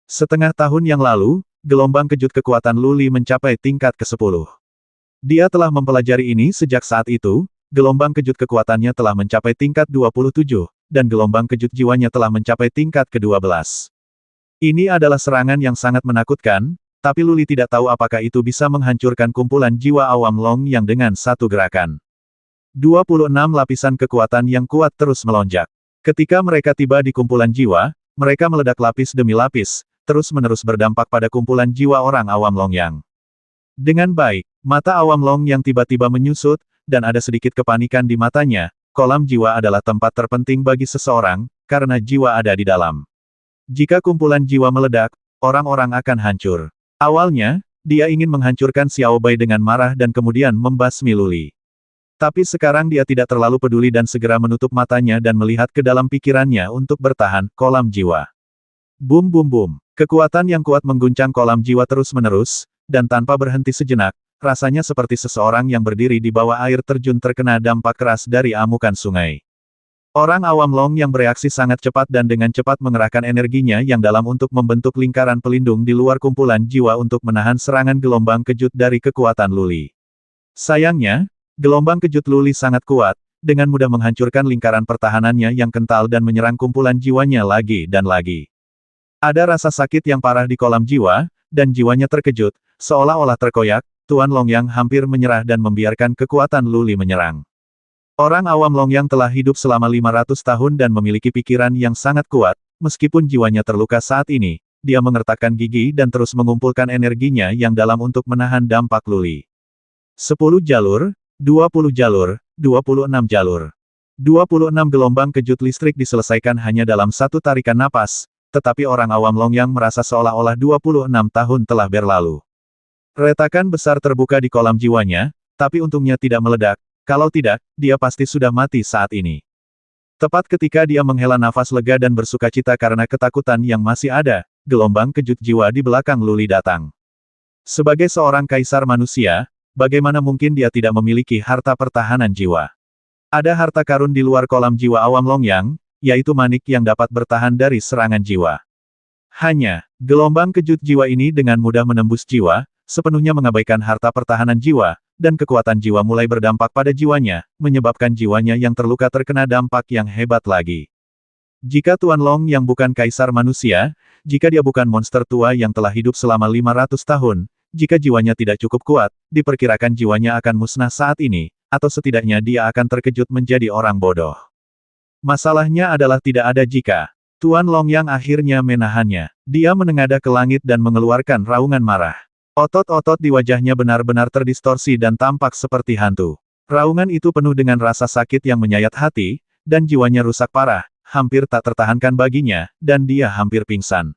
Setengah tahun yang lalu, gelombang kejut kekuatan Luli mencapai tingkat ke-10. Dia telah mempelajari ini sejak saat itu, gelombang kejut kekuatannya telah mencapai tingkat 27, dan gelombang kejut jiwanya telah mencapai tingkat ke-12. Ini adalah serangan yang sangat menakutkan, tapi Luli tidak tahu apakah itu bisa menghancurkan kumpulan jiwa awam Long yang dengan satu gerakan. 26 lapisan kekuatan yang kuat terus melonjak. Ketika mereka tiba di kumpulan jiwa, mereka meledak lapis demi lapis, terus-menerus berdampak pada kumpulan jiwa orang awam Longyang. Dengan baik, mata awam Long yang tiba-tiba menyusut, dan ada sedikit kepanikan di matanya. Kolam jiwa adalah tempat terpenting bagi seseorang, karena jiwa ada di dalam. Jika kumpulan jiwa meledak, orang-orang akan hancur. Awalnya, dia ingin menghancurkan Xiao Bai dengan marah dan kemudian membasmi Luli. Tapi sekarang dia tidak terlalu peduli dan segera menutup matanya dan melihat ke dalam pikirannya untuk bertahan, kolam jiwa. Bum bum bum. Kekuatan yang kuat mengguncang kolam jiwa terus-menerus, dan tanpa berhenti sejenak, rasanya seperti seseorang yang berdiri di bawah air terjun terkena dampak keras dari amukan sungai. Orang awam Long yang bereaksi sangat cepat dan dengan cepat mengerahkan energinya yang dalam untuk membentuk lingkaran pelindung di luar kumpulan jiwa untuk menahan serangan gelombang kejut dari kekuatan Luli. Sayangnya, gelombang kejut Luli sangat kuat, dengan mudah menghancurkan lingkaran pertahanannya yang kental dan menyerang kumpulan jiwanya lagi dan lagi. Ada rasa sakit yang parah di kolam jiwa, dan jiwanya terkejut, seolah-olah terkoyak. Tuan Longyang hampir menyerah dan membiarkan kekuatan Luli menyerang. Orang awam Longyang telah hidup selama 500 tahun dan memiliki pikiran yang sangat kuat, meskipun jiwanya terluka saat ini, dia mengertakkan gigi dan terus mengumpulkan energinya yang dalam untuk menahan dampak Luli. 10 jalur, 20 jalur, 26 jalur. 26 gelombang kejut listrik diselesaikan hanya dalam satu tarikan napas, tetapi orang awam Longyang merasa seolah-olah 26 tahun telah berlalu. Retakan besar terbuka di kolam jiwanya, tapi untungnya tidak meledak, kalau tidak, dia pasti sudah mati saat ini. Tepat ketika dia menghela nafas lega dan bersukacita karena ketakutan yang masih ada, gelombang kejut jiwa di belakang Luli datang. Sebagai seorang kaisar manusia, bagaimana mungkin dia tidak memiliki harta pertahanan jiwa? Ada harta karun di luar kolam jiwa awam Longyang, yaitu manik yang dapat bertahan dari serangan jiwa. Hanya, gelombang kejut jiwa ini dengan mudah menembus jiwa, sepenuhnya mengabaikan harta pertahanan jiwa, dan kekuatan jiwa mulai berdampak pada jiwanya, menyebabkan jiwanya yang terluka terkena dampak yang hebat lagi. Jika Tuan Long yang bukan kaisar manusia, jika dia bukan monster tua yang telah hidup selama 500 tahun, jika jiwanya tidak cukup kuat, diperkirakan jiwanya akan musnah saat ini, atau setidaknya dia akan terkejut menjadi orang bodoh. Masalahnya adalah tidak ada jika. Tuan Longyang akhirnya menahannya. Dia menengadah ke langit dan mengeluarkan raungan marah. Otot-otot di wajahnya benar-benar terdistorsi dan tampak seperti hantu. Raungan itu penuh dengan rasa sakit yang menyayat hati, dan jiwanya rusak parah, hampir tak tertahankan baginya, dan dia hampir pingsan.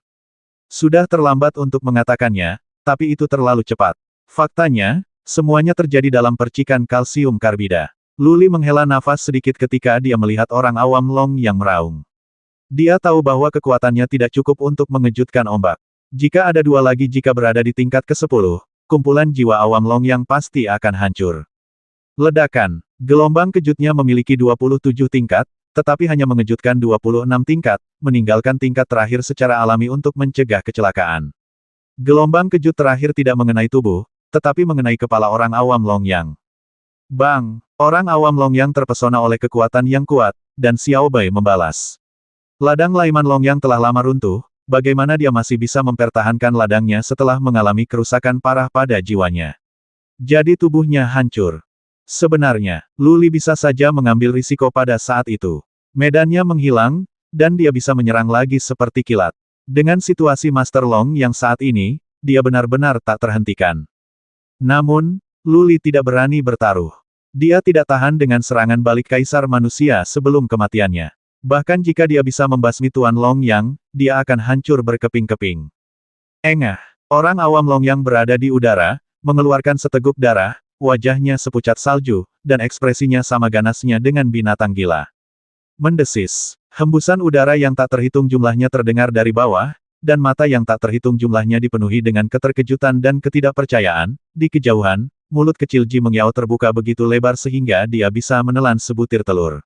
Sudah terlambat untuk mengatakannya, tapi itu terlalu cepat. Faktanya, semuanya terjadi dalam percikan kalsium karbida. Luli menghela nafas sedikit ketika dia melihat orang awam Long yang meraung. Dia tahu bahwa kekuatannya tidak cukup untuk mengejutkan ombak. Jika ada dua lagi jika berada di tingkat ke-10, kumpulan jiwa awam Longyang pasti akan hancur. Ledakan. Gelombang kejutnya memiliki 27 tingkat, tetapi hanya mengejutkan 26 tingkat, meninggalkan tingkat terakhir secara alami untuk mencegah kecelakaan. Gelombang kejut terakhir tidak mengenai tubuh, tetapi mengenai kepala orang awam Longyang. Bang! Orang awam Longyang terpesona oleh kekuatan yang kuat, dan Xiao Bai membalas. Ladang Laiman Longyang telah lama runtuh, bagaimana dia masih bisa mempertahankan ladangnya setelah mengalami kerusakan parah pada jiwanya. Jadi tubuhnya hancur. Sebenarnya, Luli bisa saja mengambil risiko pada saat itu. Medannya menghilang, dan dia bisa menyerang lagi seperti kilat. Dengan situasi Master Long yang saat ini, dia benar-benar tak terhentikan. Namun, Luli tidak berani bertaruh. Dia tidak tahan dengan serangan balik kaisar manusia sebelum kematiannya. Bahkan jika dia bisa membasmi Tuan Longyang, dia akan hancur berkeping-keping. Engah. Orang awam Longyang berada di udara, mengeluarkan seteguk darah, wajahnya sepucat salju, dan ekspresinya sama ganasnya dengan binatang gila. Mendesis. Hembusan udara yang tak terhitung jumlahnya terdengar dari bawah, dan mata yang tak terhitung jumlahnya dipenuhi dengan keterkejutan dan ketidakpercayaan. Di kejauhan, mulut kecil Ji Mengyao terbuka begitu lebar sehingga dia bisa menelan sebutir telur.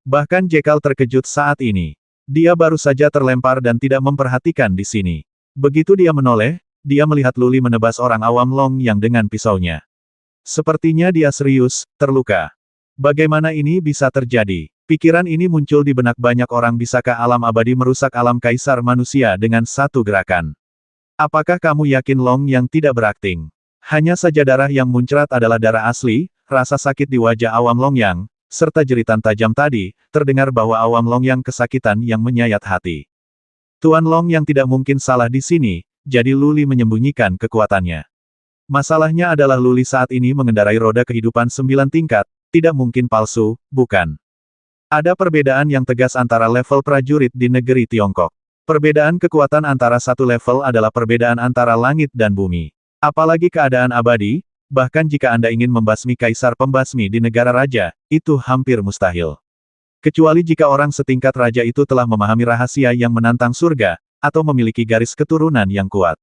Bahkan Jekal terkejut saat ini. Dia baru saja terlempar dan tidak memperhatikan di sini. Begitu dia menoleh, dia melihat Luli menebas orang awam Long Yang dengan pisaunya. Sepertinya dia serius, terluka. Bagaimana ini bisa terjadi? Pikiran ini muncul di benak banyak orang. Bisakah alam abadi merusak alam kaisar manusia dengan satu gerakan? Apakah kamu yakin Long Yang tidak berakting? Hanya saja darah yang muncrat adalah darah asli, rasa sakit di wajah awam Long Yang, serta jeritan tajam tadi, terdengar bahwa awam Long Yang kesakitan yang menyayat hati. Tuan Long Yang tidak mungkin salah di sini, jadi Luli menyembunyikan kekuatannya. Masalahnya adalah Luli saat ini mengendarai roda kehidupan 9 tingkat, tidak mungkin palsu, bukan? Ada perbedaan yang tegas antara level prajurit di negeri Tiongkok. Perbedaan kekuatan antara satu level adalah perbedaan antara langit dan bumi. Apalagi keadaan abadi, bahkan jika Anda ingin membasmi kaisar pembasmi di negara raja, itu hampir mustahil. Kecuali jika orang setingkat raja itu telah memahami rahasia yang menantang surga, atau memiliki garis keturunan yang kuat.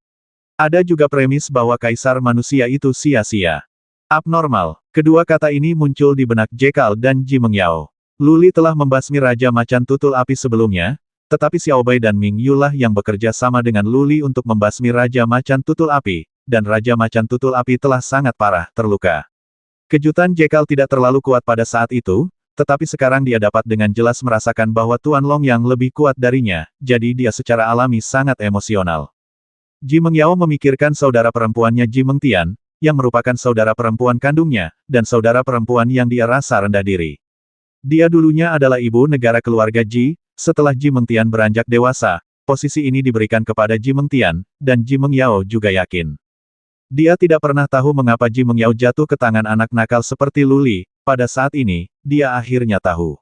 Ada juga premis bahwa kaisar manusia itu sia-sia. Abnormal. Kedua kata ini muncul di benak Jekal dan Ji Mengyao. Luli telah membasmi Raja Macan Tutul Api sebelumnya, tetapi Xiao Bai dan Ming Yu lah yang bekerja sama dengan Luli untuk membasmi Raja Macan Tutul Api, dan Raja Macan Tutul Api telah sangat parah terluka. Kejutan Jekal tidak terlalu kuat pada saat itu, tetapi sekarang dia dapat dengan jelas merasakan bahwa Tuan Long yang lebih kuat darinya, jadi dia secara alami sangat emosional. Ji Mengyao memikirkan saudara perempuannya Ji Mengtian, yang merupakan saudara perempuan kandungnya, dan saudara perempuan yang dia rasa rendah diri. Dia dulunya adalah ibu negara keluarga Ji, setelah Ji Mengtian beranjak dewasa, posisi ini diberikan kepada Ji Mengtian, dan Ji Mengyao juga yakin. Dia tidak pernah tahu mengapa Ji Mengyao jatuh ke tangan anak nakal seperti Luli, pada saat ini, dia akhirnya tahu.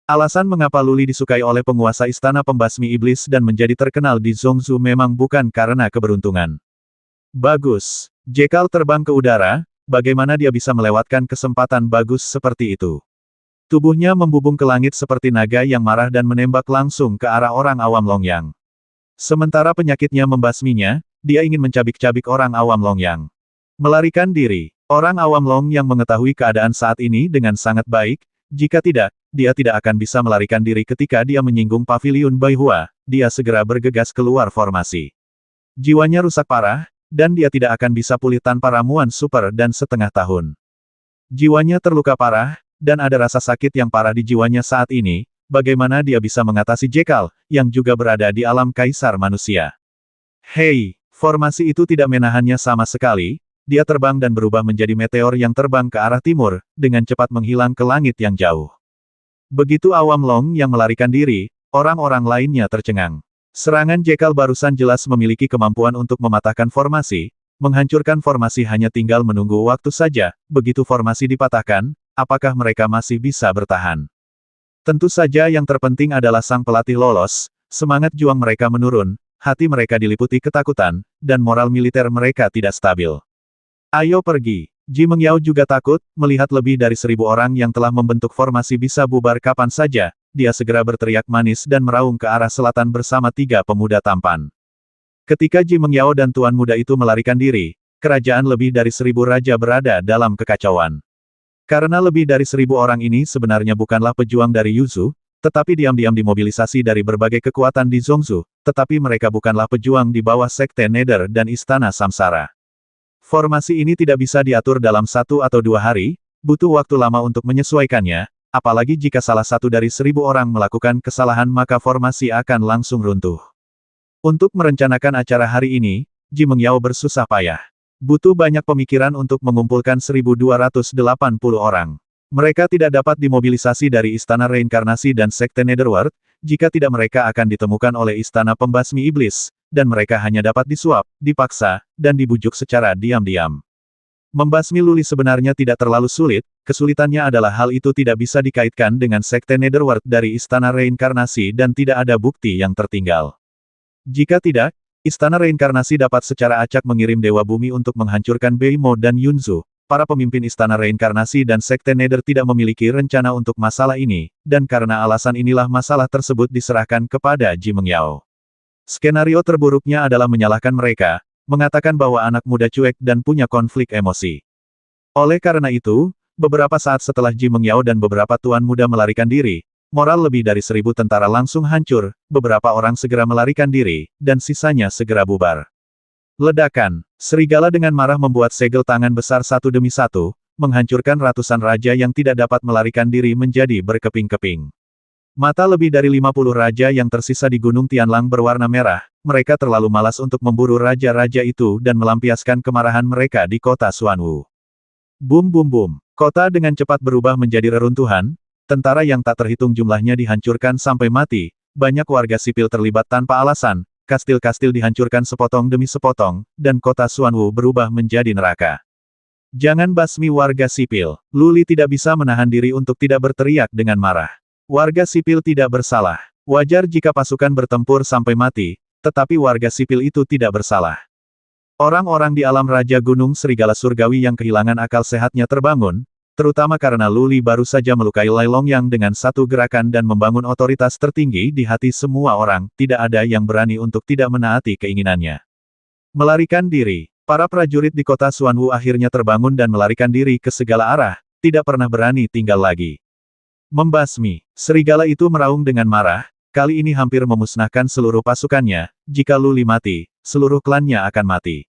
Alasan mengapa Luli disukai oleh penguasa istana pembasmi iblis dan menjadi terkenal di Zhongzhou memang bukan karena keberuntungan. Bagus. Jekal terbang ke udara, bagaimana dia bisa melewatkan kesempatan bagus seperti itu? Tubuhnya membubung ke langit seperti naga yang marah dan menembak langsung ke arah orang awam Long Yang. Sementara penyakitnya membasminya, dia ingin mencabik-cabik orang awam Long Yang. Melarikan diri. Orang awam Long yang mengetahui keadaan saat ini dengan sangat baik, jika tidak, dia tidak akan bisa melarikan diri ketika dia menyinggung paviliun Baihua, dia segera bergegas keluar formasi. Jiwanya rusak parah, dan dia tidak akan bisa pulih tanpa ramuan super dan setengah tahun. Jiwanya terluka parah, dan ada rasa sakit yang parah di jiwanya saat ini, bagaimana dia bisa mengatasi Jekal, yang juga berada di alam kaisar manusia. Hei, formasi itu tidak menahannya sama sekali. Dia terbang dan berubah menjadi meteor yang terbang ke arah timur, dengan cepat menghilang ke langit yang jauh. Begitu awam Long yang melarikan diri, orang-orang lainnya tercengang. Serangan Jekal barusan jelas memiliki kemampuan untuk mematahkan formasi, menghancurkan formasi hanya tinggal menunggu waktu saja, begitu formasi dipatahkan, apakah mereka masih bisa bertahan? Tentu saja yang terpenting adalah sang pelatih lolos, semangat juang mereka menurun, hati mereka diliputi ketakutan, dan moral militer mereka tidak stabil. Ayo pergi. Ji Mengyao juga takut, melihat lebih dari 1000 orang yang telah membentuk formasi bisa bubar kapan saja, dia segera berteriak manis dan meraung ke arah selatan bersama 3 pemuda tampan. Ketika Ji Mengyao dan Tuan Muda itu melarikan diri, kerajaan lebih dari 1000 raja berada dalam kekacauan. Karena lebih dari 1000 orang ini sebenarnya bukanlah pejuang dari Yuzhou, tetapi diam-diam dimobilisasi dari berbagai kekuatan di Zhongzhou, tetapi mereka bukanlah pejuang di bawah Sekte Nether dan Istana Samsara. Formasi ini tidak bisa diatur dalam 1 atau 2 hari, butuh waktu lama untuk menyesuaikannya, apalagi jika salah satu dari 1000 orang melakukan kesalahan maka formasi akan langsung runtuh. Untuk merencanakan acara hari ini, Ji Mengyao bersusah payah. Butuh banyak pemikiran untuk mengumpulkan 1280 orang. Mereka tidak dapat dimobilisasi dari Istana Reinkarnasi dan Sekte Netherworld, jika tidak mereka akan ditemukan oleh Istana Pembasmi Iblis, dan mereka hanya dapat disuap, dipaksa, dan dibujuk secara diam-diam. Membasmi Luli sebenarnya tidak terlalu sulit, kesulitannya adalah hal itu tidak bisa dikaitkan dengan Sekte Netherworld dari Istana Reinkarnasi dan tidak ada bukti yang tertinggal. Jika tidak, Istana Reinkarnasi dapat secara acak mengirim Dewa Bumi untuk menghancurkan Beimo dan Yunzu. Para pemimpin Istana Reinkarnasi dan Sekte Nether tidak memiliki rencana untuk masalah ini, dan karena alasan inilah masalah tersebut diserahkan kepada Ji Mengyao. Skenario terburuknya adalah menyalahkan mereka, mengatakan bahwa anak muda cuek dan punya konflik emosi. Oleh karena itu, beberapa saat setelah Ji Mengyao dan beberapa tuan muda melarikan diri, Moral lebih dari 1.000 tentara langsung hancur, beberapa orang segera melarikan diri, dan sisanya segera bubar. Ledakan. Serigala dengan marah membuat segel tangan besar satu demi satu, menghancurkan ratusan raja yang tidak dapat melarikan diri menjadi berkeping-keping. Mata lebih dari 50 raja yang tersisa di Gunung Tianlang berwarna merah, mereka terlalu malas untuk memburu raja-raja itu dan melampiaskan kemarahan mereka di kota Xuanwu. Bum bum bum. Kota dengan cepat berubah menjadi reruntuhan, tentara yang tak terhitung jumlahnya dihancurkan sampai mati, banyak warga sipil terlibat tanpa alasan, kastil-kastil dihancurkan sepotong demi sepotong, dan kota Xuanwu berubah menjadi neraka. Jangan basmi warga sipil. Luli tidak bisa menahan diri untuk tidak berteriak dengan marah. Warga sipil tidak bersalah. Wajar jika pasukan bertempur sampai mati, tetapi warga sipil itu tidak bersalah. Orang-orang di alam Raja Gunung Serigala Surgawi yang kehilangan akal sehatnya terbangun, terutama karena Luli baru saja melukai Lai Longyang dengan satu gerakan dan membangun otoritas tertinggi di hati semua orang, tidak ada yang berani untuk tidak menaati keinginannya. Melarikan diri. Para prajurit di kota Xuanwu akhirnya terbangun dan melarikan diri ke segala arah, tidak pernah berani tinggal lagi. Membasmi. Serigala itu meraung dengan marah, kali ini hampir memusnahkan seluruh pasukannya, jika Luli mati, seluruh klannya akan mati.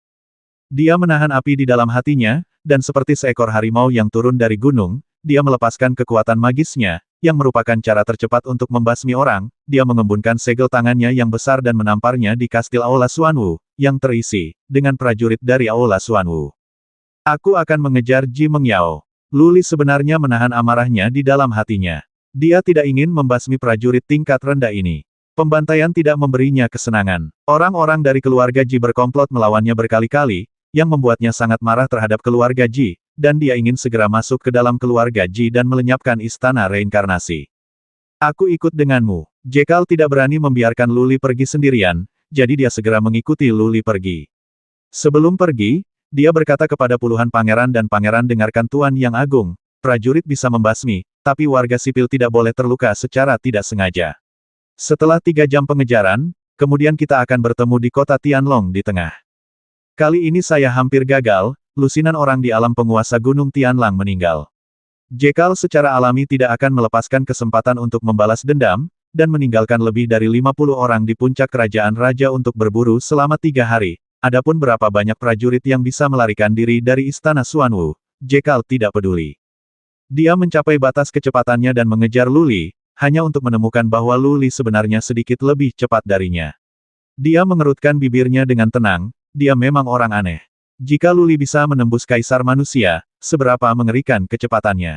Dia menahan api di dalam hatinya, dan seperti seekor harimau yang turun dari gunung, dia melepaskan kekuatan magisnya, yang merupakan cara tercepat untuk membasmi orang, dia mengembunkan segel tangannya yang besar dan menamparnya di kastil Aula Xuanwu, yang terisi dengan prajurit dari Aula Xuanwu. Aku akan mengejar Ji Mengyao. Luli sebenarnya menahan amarahnya di dalam hatinya. Dia tidak ingin membasmi prajurit tingkat rendah ini. Pembantaian tidak memberinya kesenangan. Orang-orang dari keluarga Ji berkomplot melawannya berkali-kali, yang membuatnya sangat marah terhadap keluarga Ji, dan dia ingin segera masuk ke dalam keluarga Ji dan melenyapkan istana reinkarnasi. Aku ikut denganmu. Jekal tidak berani membiarkan Luli pergi sendirian, jadi dia segera mengikuti Luli pergi. Sebelum pergi, dia berkata kepada puluhan pangeran dan pangeran, dengarkan Tuan Yang Agung, prajurit bisa membasmi, tapi warga sipil tidak boleh terluka secara tidak sengaja. Setelah 3 jam pengejaran, kemudian kita akan bertemu di kota Tianlong di tengah. Kali ini saya hampir gagal, lusinan orang di alam penguasa Gunung Tianlang meninggal. Jekal secara alami tidak akan melepaskan kesempatan untuk membalas dendam, dan meninggalkan lebih dari 50 orang di puncak kerajaan raja untuk berburu selama 3 hari. Adapun berapa banyak prajurit yang bisa melarikan diri dari istana Xuanwu, Jekal tidak peduli. Dia mencapai batas kecepatannya dan mengejar Luli, hanya untuk menemukan bahwa Luli sebenarnya sedikit lebih cepat darinya. Dia mengerutkan bibirnya dengan tenang, dia memang orang aneh. Jika Luli bisa menembus kaisar manusia, seberapa mengerikan kecepatannya.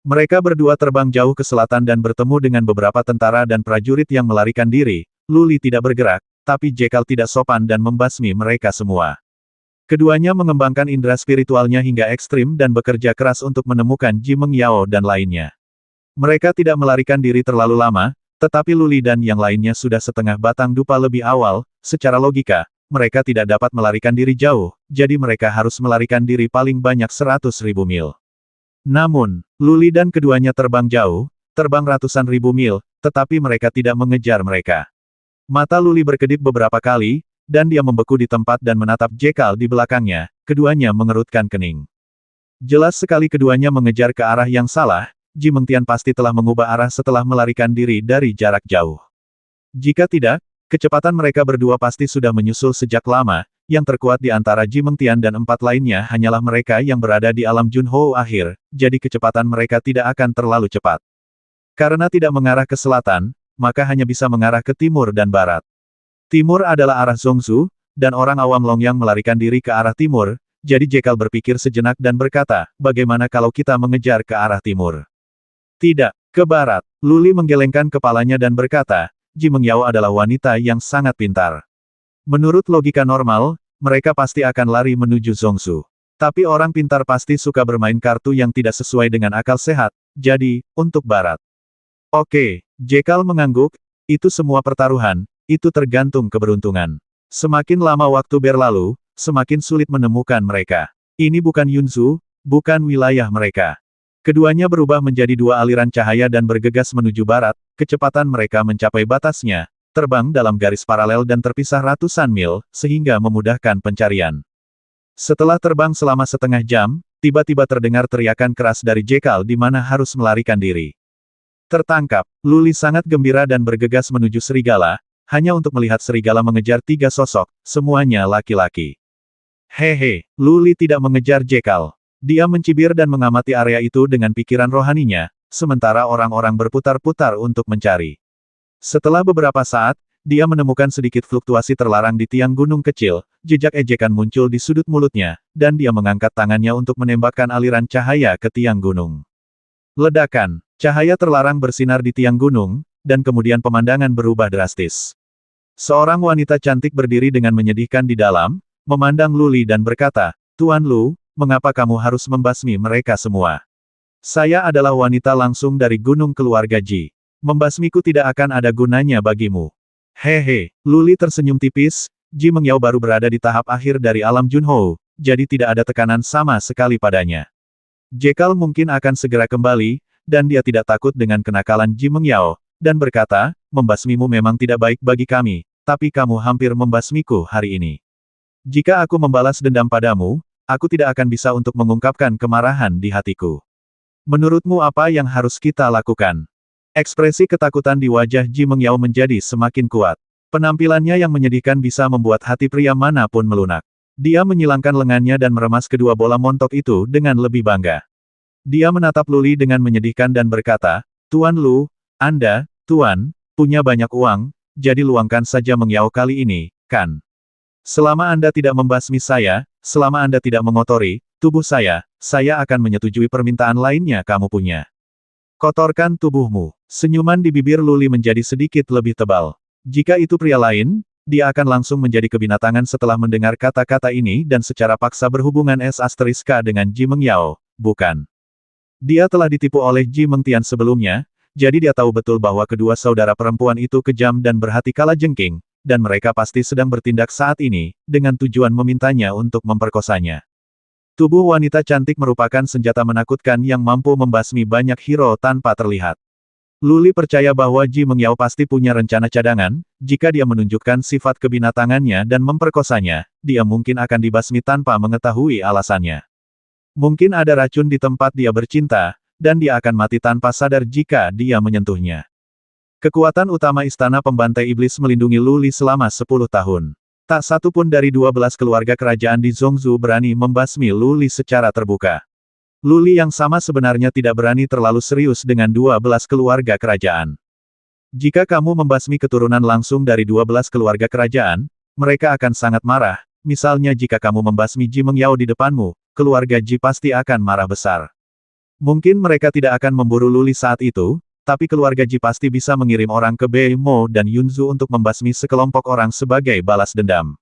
Mereka berdua terbang jauh ke selatan dan bertemu dengan beberapa tentara dan prajurit yang melarikan diri. Luli tidak bergerak, tapi Jekal tidak sopan dan membasmi mereka semua. Keduanya mengembangkan indera spiritualnya hingga ekstrim dan bekerja keras untuk menemukan Ji Mengyao dan lainnya. Mereka tidak melarikan diri terlalu lama, tetapi Luli dan yang lainnya sudah setengah batang dupa lebih awal. Secara logika, mereka tidak dapat melarikan diri jauh, jadi mereka harus melarikan diri paling banyak 100.000 mil. Namun, Luli dan keduanya terbang jauh, terbang ratusan ribu mil, tetapi mereka tidak mengejar mereka. Mata Luli berkedip beberapa kali, dan dia membeku di tempat dan menatap Jekal di belakangnya, keduanya mengerutkan kening. Jelas sekali keduanya mengejar ke arah yang salah, Ji Mengtian pasti telah mengubah arah setelah melarikan diri dari jarak jauh. Jika tidak, kecepatan mereka berdua pasti sudah menyusul sejak lama, yang terkuat di antara Ji Mengtian dan 4 lainnya hanyalah mereka yang berada di alam Junhou akhir, jadi kecepatan mereka tidak akan terlalu cepat. Karena tidak mengarah ke selatan, maka hanya bisa mengarah ke timur dan barat. Timur adalah arah Zhongzhou, dan orang awam Longyang melarikan diri ke arah timur, jadi Jekal berpikir sejenak dan berkata, bagaimana kalau kita mengejar ke arah timur? Tidak, ke barat. Luli menggelengkan kepalanya dan berkata, Ji Mengyao adalah wanita yang sangat pintar. Menurut logika normal, mereka pasti akan lari menuju Zhongzhou. Tapi orang pintar pasti suka bermain kartu yang tidak sesuai dengan akal sehat, jadi, untuk barat. Oke, Jekal mengangguk, itu semua pertaruhan, itu tergantung keberuntungan. Semakin lama waktu berlalu, semakin sulit menemukan mereka. Ini bukan Yunzhou, bukan wilayah mereka. Keduanya berubah menjadi 2 aliran cahaya dan bergegas menuju barat, kecepatan mereka mencapai batasnya, terbang dalam garis paralel dan terpisah ratusan mil, sehingga memudahkan pencarian. Setelah terbang selama setengah jam, tiba-tiba terdengar teriakan keras dari Jekal di mana harus melarikan diri. Tertangkap, Luli sangat gembira dan bergegas menuju serigala, hanya untuk melihat serigala mengejar 3 sosok, semuanya laki-laki. Hehe, Luli tidak mengejar Jekyll. Dia mencibir dan mengamati area itu dengan pikiran rohaninya, sementara orang-orang berputar-putar untuk mencari. Setelah beberapa saat, dia menemukan sedikit fluktuasi terlarang di tiang gunung kecil, jejak ejekan muncul di sudut mulutnya, dan dia mengangkat tangannya untuk menembakkan aliran cahaya ke tiang gunung. Ledakan, cahaya terlarang bersinar di tiang gunung, dan kemudian pemandangan berubah drastis. Seorang wanita cantik berdiri dengan menyedihkan di dalam, memandang Luli dan berkata, "Tuan Lu, mengapa kamu harus membasmi mereka semua? Saya adalah wanita langsung dari gunung keluarga Ji. Membasmiku tidak akan ada gunanya bagimu." Hehe, Luli tersenyum tipis, Ji Mengyao baru berada di tahap akhir dari alam Junhou, jadi tidak ada tekanan sama sekali padanya. Jekyll mungkin akan segera kembali, dan dia tidak takut dengan kenakalan Ji Mengyao, dan berkata, "Membasmimu memang tidak baik bagi kami, tapi kamu hampir membasmiku hari ini. Jika aku membalas dendam padamu, aku tidak akan bisa untuk mengungkapkan kemarahan di hatiku. Menurutmu apa yang harus kita lakukan?" Ekspresi ketakutan di wajah Ji Mengyao menjadi semakin kuat. Penampilannya yang menyedihkan bisa membuat hati pria manapun melunak. Dia menyilangkan lengannya dan meremas kedua bola montok itu dengan lebih bangga. Dia menatap Luli dengan menyedihkan dan berkata, "Tuan Lu, Anda, Tuan, punya banyak uang, jadi luangkan saja Mengyao kali ini, kan? Selama Anda tidak membasmi saya, selama Anda tidak mengotori tubuh saya akan menyetujui permintaan lainnya kamu punya. Kotorkan tubuhmu." Senyuman di bibir Luli menjadi sedikit lebih tebal. Jika itu pria lain, dia akan langsung menjadi kebinatangan setelah mendengar kata-kata ini dan secara paksa berhubungan S*K dengan Ji Mengyao, bukan? Dia telah ditipu oleh Ji Mengtian sebelumnya, jadi dia tahu betul bahwa kedua saudara perempuan itu kejam dan berhati kalajengking, dan mereka pasti sedang bertindak saat ini, dengan tujuan memintanya untuk memperkosanya. Tubuh wanita cantik merupakan senjata menakutkan yang mampu membasmi banyak hero tanpa terlihat. Luli percaya bahwa Ji Mengyao pasti punya rencana cadangan, jika dia menunjukkan sifat kebinatangannya dan memperkosanya, dia mungkin akan dibasmi tanpa mengetahui alasannya. Mungkin ada racun di tempat dia bercinta, dan dia akan mati tanpa sadar jika dia menyentuhnya. Kekuatan utama Istana Pembantai Iblis melindungi Luli selama 10 tahun. Tak satu pun dari 12 keluarga kerajaan di Zhongzhou berani membasmi Luli secara terbuka. Luli yang sama sebenarnya tidak berani terlalu serius dengan 12 keluarga kerajaan. Jika kamu membasmi keturunan langsung dari 12 keluarga kerajaan, mereka akan sangat marah. Misalnya jika kamu membasmi Ji Mengyao di depanmu, keluarga Ji pasti akan marah besar. Mungkin mereka tidak akan memburu Luli saat itu, tapi keluarga Ji pasti bisa mengirim orang ke Bei Mo dan Yunzu untuk membasmi sekelompok orang sebagai balas dendam.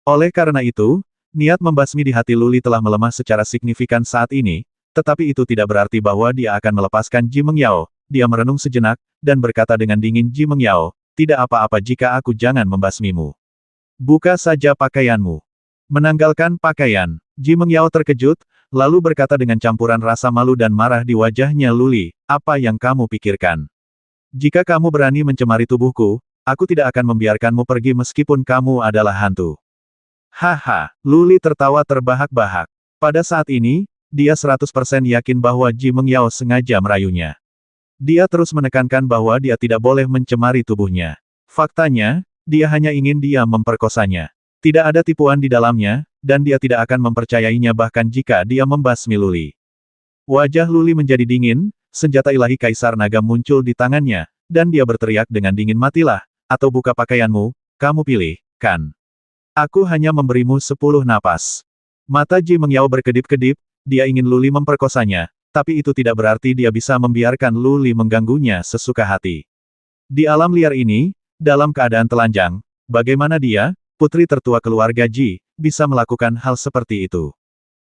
Oleh karena itu, niat membasmi di hati Luli telah melemah secara signifikan saat ini, tetapi itu tidak berarti bahwa dia akan melepaskan Ji Mengyao. Dia merenung sejenak, dan berkata dengan dingin, "Ji Mengyao, tidak apa-apa jika aku jangan membasmimu. Buka saja pakaianmu." Menanggalkan pakaian, Ji Mengyao terkejut, lalu berkata dengan campuran rasa malu dan marah di wajahnya, "Luli, apa yang kamu pikirkan? Jika kamu berani mencemari tubuhku, aku tidak akan membiarkanmu pergi meskipun kamu adalah hantu." Haha, Luli tertawa terbahak-bahak. Pada saat ini, dia 100% yakin bahwa Ji Mengyao sengaja merayunya. Dia terus menekankan bahwa dia tidak boleh mencemari tubuhnya. Faktanya, dia hanya ingin dia memperkosanya. Tidak ada tipuan di dalamnya, dan dia tidak akan mempercayainya bahkan jika dia membasmi Luli. Wajah Luli menjadi dingin, senjata ilahi Kaisar Naga muncul di tangannya, dan dia berteriak dengan dingin, "Matilah, atau buka pakaianmu, kamu pilih, kan? Aku hanya memberimu 10 napas." Mata Ji Mengyao berkedip-kedip. Dia ingin Luli memperkosanya, tapi itu tidak berarti dia bisa membiarkan Luli mengganggunya sesuka hati. Di alam liar ini, dalam keadaan telanjang, bagaimana dia, putri tertua keluarga Ji, bisa melakukan hal seperti itu?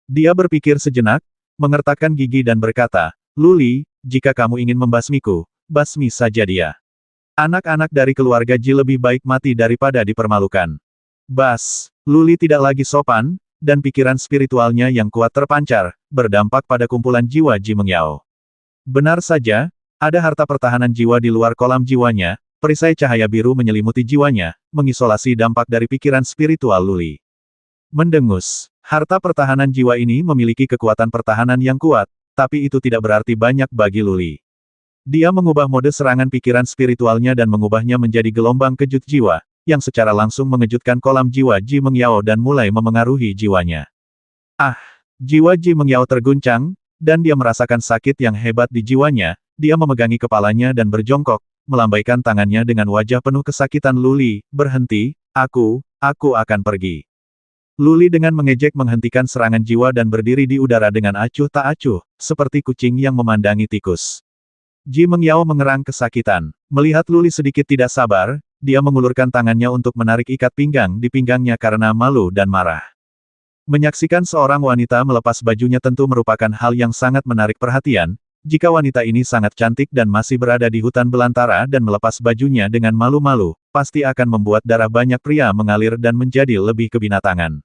Dia berpikir sejenak, mengertakkan gigi dan berkata, "Luli, jika kamu ingin membasmiku, basmi saja dia. Anak-anak dari keluarga Ji lebih baik mati daripada dipermalukan." Bas, Luli tidak lagi sopan, dan pikiran spiritualnya yang kuat terpancar, berdampak pada kumpulan jiwa Ji Mengyao. Benar saja, ada harta pertahanan jiwa di luar kolam jiwanya, perisai cahaya biru menyelimuti jiwanya, mengisolasi dampak dari pikiran spiritual Luli. Mendengus, harta pertahanan jiwa ini memiliki kekuatan pertahanan yang kuat, tapi itu tidak berarti banyak bagi Luli. Dia mengubah mode serangan pikiran spiritualnya dan mengubahnya menjadi gelombang kejut jiwa, yang secara langsung mengejutkan kolam jiwa Ji Mengyao dan mulai memengaruhi jiwanya. Ah! Jiwa Ji Mengyao terguncang, dan dia merasakan sakit yang hebat di jiwanya. Dia memegangi kepalanya dan berjongkok, melambaikan tangannya dengan wajah penuh kesakitan. Luli, berhenti, aku akan pergi. Luli dengan mengejek menghentikan serangan jiwa dan berdiri di udara dengan acuh tak acuh, seperti kucing yang memandangi tikus. Ji Mengyao mengerang kesakitan. Melihat Luli sedikit tidak sabar, dia mengulurkan tangannya untuk menarik ikat pinggang di pinggangnya karena malu dan marah. Menyaksikan seorang wanita melepas bajunya tentu merupakan hal yang sangat menarik perhatian. Jika wanita ini sangat cantik dan masih berada di hutan belantara dan melepas bajunya dengan malu-malu, pasti akan membuat darah banyak pria mengalir dan menjadi lebih kebinatangan.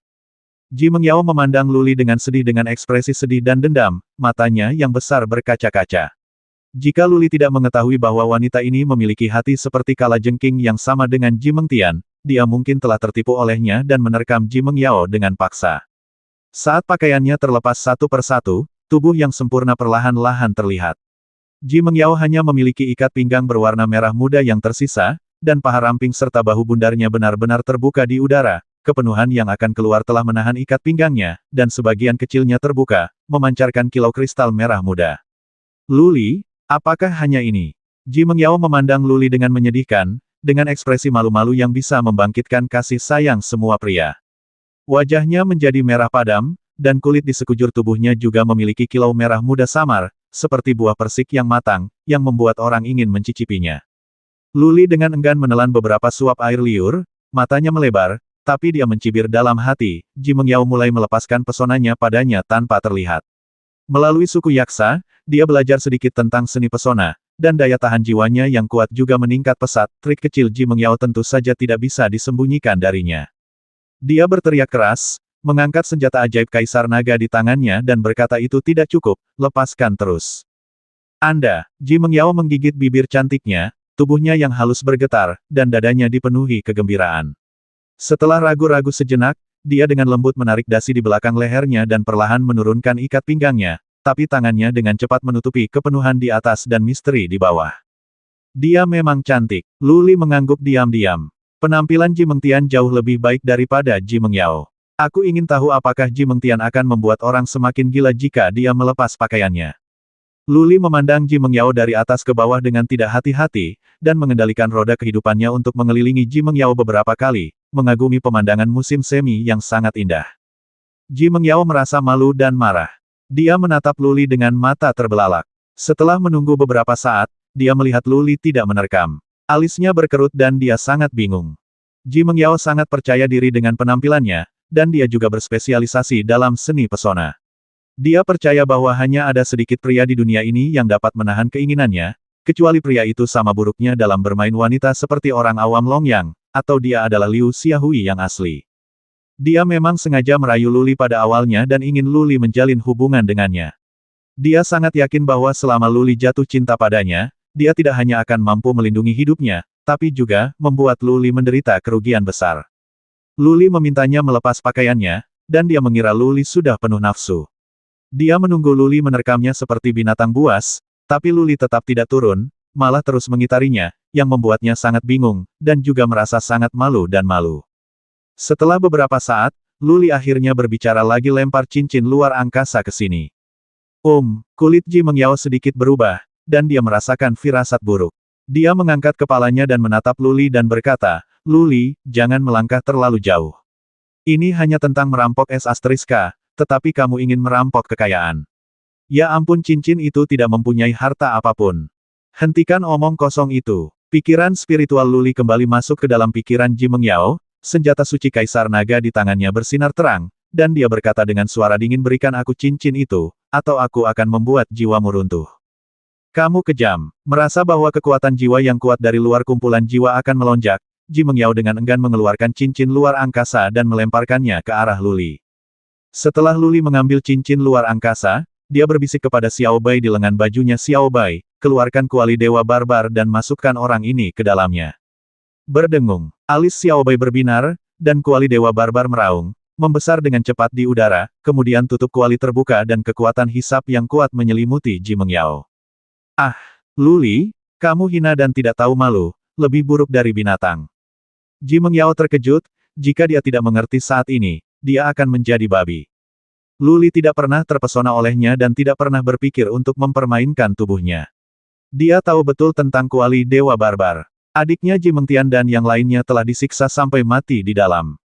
Ji Mengyao memandang Luli dengan sedih dengan ekspresi sedih dan dendam, matanya yang besar berkaca-kaca. Jika Luli tidak mengetahui bahwa wanita ini memiliki hati seperti kalajengking yang sama dengan Ji Mengtian, dia mungkin telah tertipu olehnya dan menerkam Ji Mengyao dengan paksa. Saat pakaiannya terlepas satu persatu, tubuh yang sempurna perlahan-lahan terlihat. Ji Mengyao hanya memiliki ikat pinggang berwarna merah muda yang tersisa, dan paha ramping serta bahu bundarnya benar-benar terbuka di udara. Kepenuhan yang akan keluar telah menahan ikat pinggangnya, dan sebagian kecilnya terbuka, memancarkan kilau kristal merah muda. Luli, apakah hanya ini? Ji Mengyao memandang Luli dengan menyedihkan, dengan ekspresi malu-malu yang bisa membangkitkan kasih sayang semua pria. Wajahnya menjadi merah padam, dan kulit di sekujur tubuhnya juga memiliki kilau merah muda samar, seperti buah persik yang matang, yang membuat orang ingin mencicipinya. Luli dengan enggan menelan beberapa suap air liur, matanya melebar, tapi dia mencibir dalam hati. Ji Mengyao mulai melepaskan pesonanya padanya tanpa terlihat. Melalui suku Yaksa, dia belajar sedikit tentang seni pesona, dan daya tahan jiwanya yang kuat juga meningkat pesat. Trik kecil Ji Mengyao tentu saja tidak bisa disembunyikan darinya. Dia berteriak keras, mengangkat senjata ajaib Kaisar Naga di tangannya dan berkata itu tidak cukup, lepaskan terus. Anda, Ji Mengyao menggigit bibir cantiknya, tubuhnya yang halus bergetar, dan dadanya dipenuhi kegembiraan. Setelah ragu-ragu sejenak, dia dengan lembut menarik dasi di belakang lehernya dan perlahan menurunkan ikat pinggangnya, tapi tangannya dengan cepat menutupi kepenuhan di atas dan misteri di bawah. Dia memang cantik. Luli mengangguk diam-diam. Penampilan Ji Mengtian jauh lebih baik daripada Ji Mengyao. Aku ingin tahu apakah Ji Mengtian akan membuat orang semakin gila jika dia melepas pakaiannya. Luli memandang Ji Mengyao dari atas ke bawah dengan tidak hati-hati, dan mengendalikan roda kehidupannya untuk mengelilingi Ji Mengyao beberapa kali, mengagumi pemandangan musim semi yang sangat indah. Ji Mengyao merasa malu dan marah. Dia menatap Luli dengan mata terbelalak. Setelah menunggu beberapa saat, dia melihat Luli tidak menerkam. Alisnya berkerut dan dia sangat bingung. Ji Mengyao sangat percaya diri dengan penampilannya, dan dia juga berspesialisasi dalam seni pesona. Dia percaya bahwa hanya ada sedikit pria di dunia ini yang dapat menahan keinginannya, kecuali pria itu sama buruknya dalam bermain wanita seperti orang awam Longyang, atau dia adalah Liu Xiaohui yang asli. Dia memang sengaja merayu Luli pada awalnya dan ingin Luli menjalin hubungan dengannya. Dia sangat yakin bahwa selama Luli jatuh cinta padanya, dia tidak hanya akan mampu melindungi hidupnya, tapi juga membuat Luli menderita kerugian besar. Luli memintanya melepas pakaiannya, dan dia mengira Luli sudah penuh nafsu. Dia menunggu Luli menerkamnya seperti binatang buas, tapi Luli tetap tidak turun, malah terus mengitarinya, yang membuatnya sangat bingung, dan juga merasa sangat malu dan malu. Setelah beberapa saat, Luli akhirnya berbicara lagi lempar cincin luar angkasa ke sini. Kulit Ji Mengyao sedikit berubah, dan dia merasakan firasat buruk. Dia mengangkat kepalanya dan menatap Luli dan berkata, Luli, jangan melangkah terlalu jauh. Ini hanya tentang merampok S*, tetapi kamu ingin merampok kekayaan. Ya ampun, cincin itu tidak mempunyai harta apapun. Hentikan omong kosong itu. Pikiran spiritual Luli kembali masuk ke dalam pikiran Ji Mengyao, senjata suci Kaisar Naga di tangannya bersinar terang, dan dia berkata dengan suara dingin, berikan aku cincin itu, atau aku akan membuat jiwamu runtuh. Kamu kejam. Merasa bahwa kekuatan jiwa yang kuat dari luar kumpulan jiwa akan melonjak, Ji Mengyao dengan enggan mengeluarkan cincin luar angkasa dan melemparkannya ke arah Luli. Setelah Luli mengambil cincin luar angkasa, dia berbisik kepada Xiao Bai di lengan bajunya. Xiao Bai, keluarkan kuali Dewa Barbar dan masukkan orang ini ke dalamnya. Berdengung, alis Xiao Bai berbinar, dan kuali Dewa Barbar meraung, membesar dengan cepat di udara, kemudian tutup kuali terbuka dan kekuatan hisap yang kuat menyelimuti Ji Mengyao. Luli, kamu hina dan tidak tahu malu, lebih buruk dari binatang. Ji Mengyao terkejut, jika dia tidak mengerti saat ini, dia akan menjadi babi. Luli tidak pernah terpesona olehnya dan tidak pernah berpikir untuk mempermainkan tubuhnya. Dia tahu betul tentang kuali Dewa Barbar. Adiknya Ji Mengtian dan yang lainnya telah disiksa sampai mati di dalam.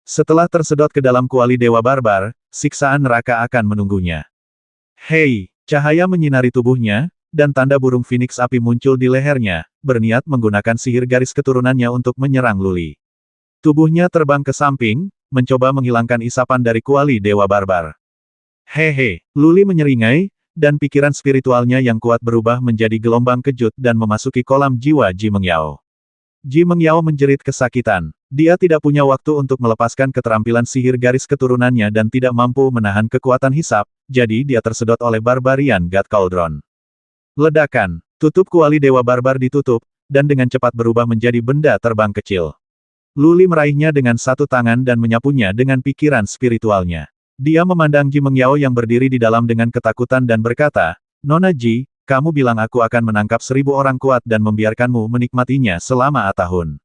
Setelah tersedot ke dalam kuali Dewa Barbar, siksaan neraka akan menunggunya. Hei, cahaya menyinari tubuhnya, dan tanda burung Phoenix api muncul di lehernya, berniat menggunakan sihir garis keturunannya untuk menyerang Luli. Tubuhnya terbang ke samping, mencoba menghilangkan isapan dari kuali Dewa Barbar. Hehe, Luli menyeringai, dan pikiran spiritualnya yang kuat berubah menjadi gelombang kejut dan memasuki kolam jiwa Ji Mengyao. Ji Mengyao menjerit kesakitan. Dia tidak punya waktu untuk melepaskan keterampilan sihir garis keturunannya dan tidak mampu menahan kekuatan hisap, jadi dia tersedot oleh Barbarian God Cauldron. Ledakan, tutup kuali Dewa Barbar ditutup, dan dengan cepat berubah menjadi benda terbang kecil. Luli meraihnya dengan satu tangan dan menyapunya dengan pikiran spiritualnya. Dia memandang Ji Mengyao yang berdiri di dalam dengan ketakutan dan berkata, Nona Ji, kamu bilang aku akan menangkap 1000 orang kuat dan membiarkanmu menikmatinya selama tahun.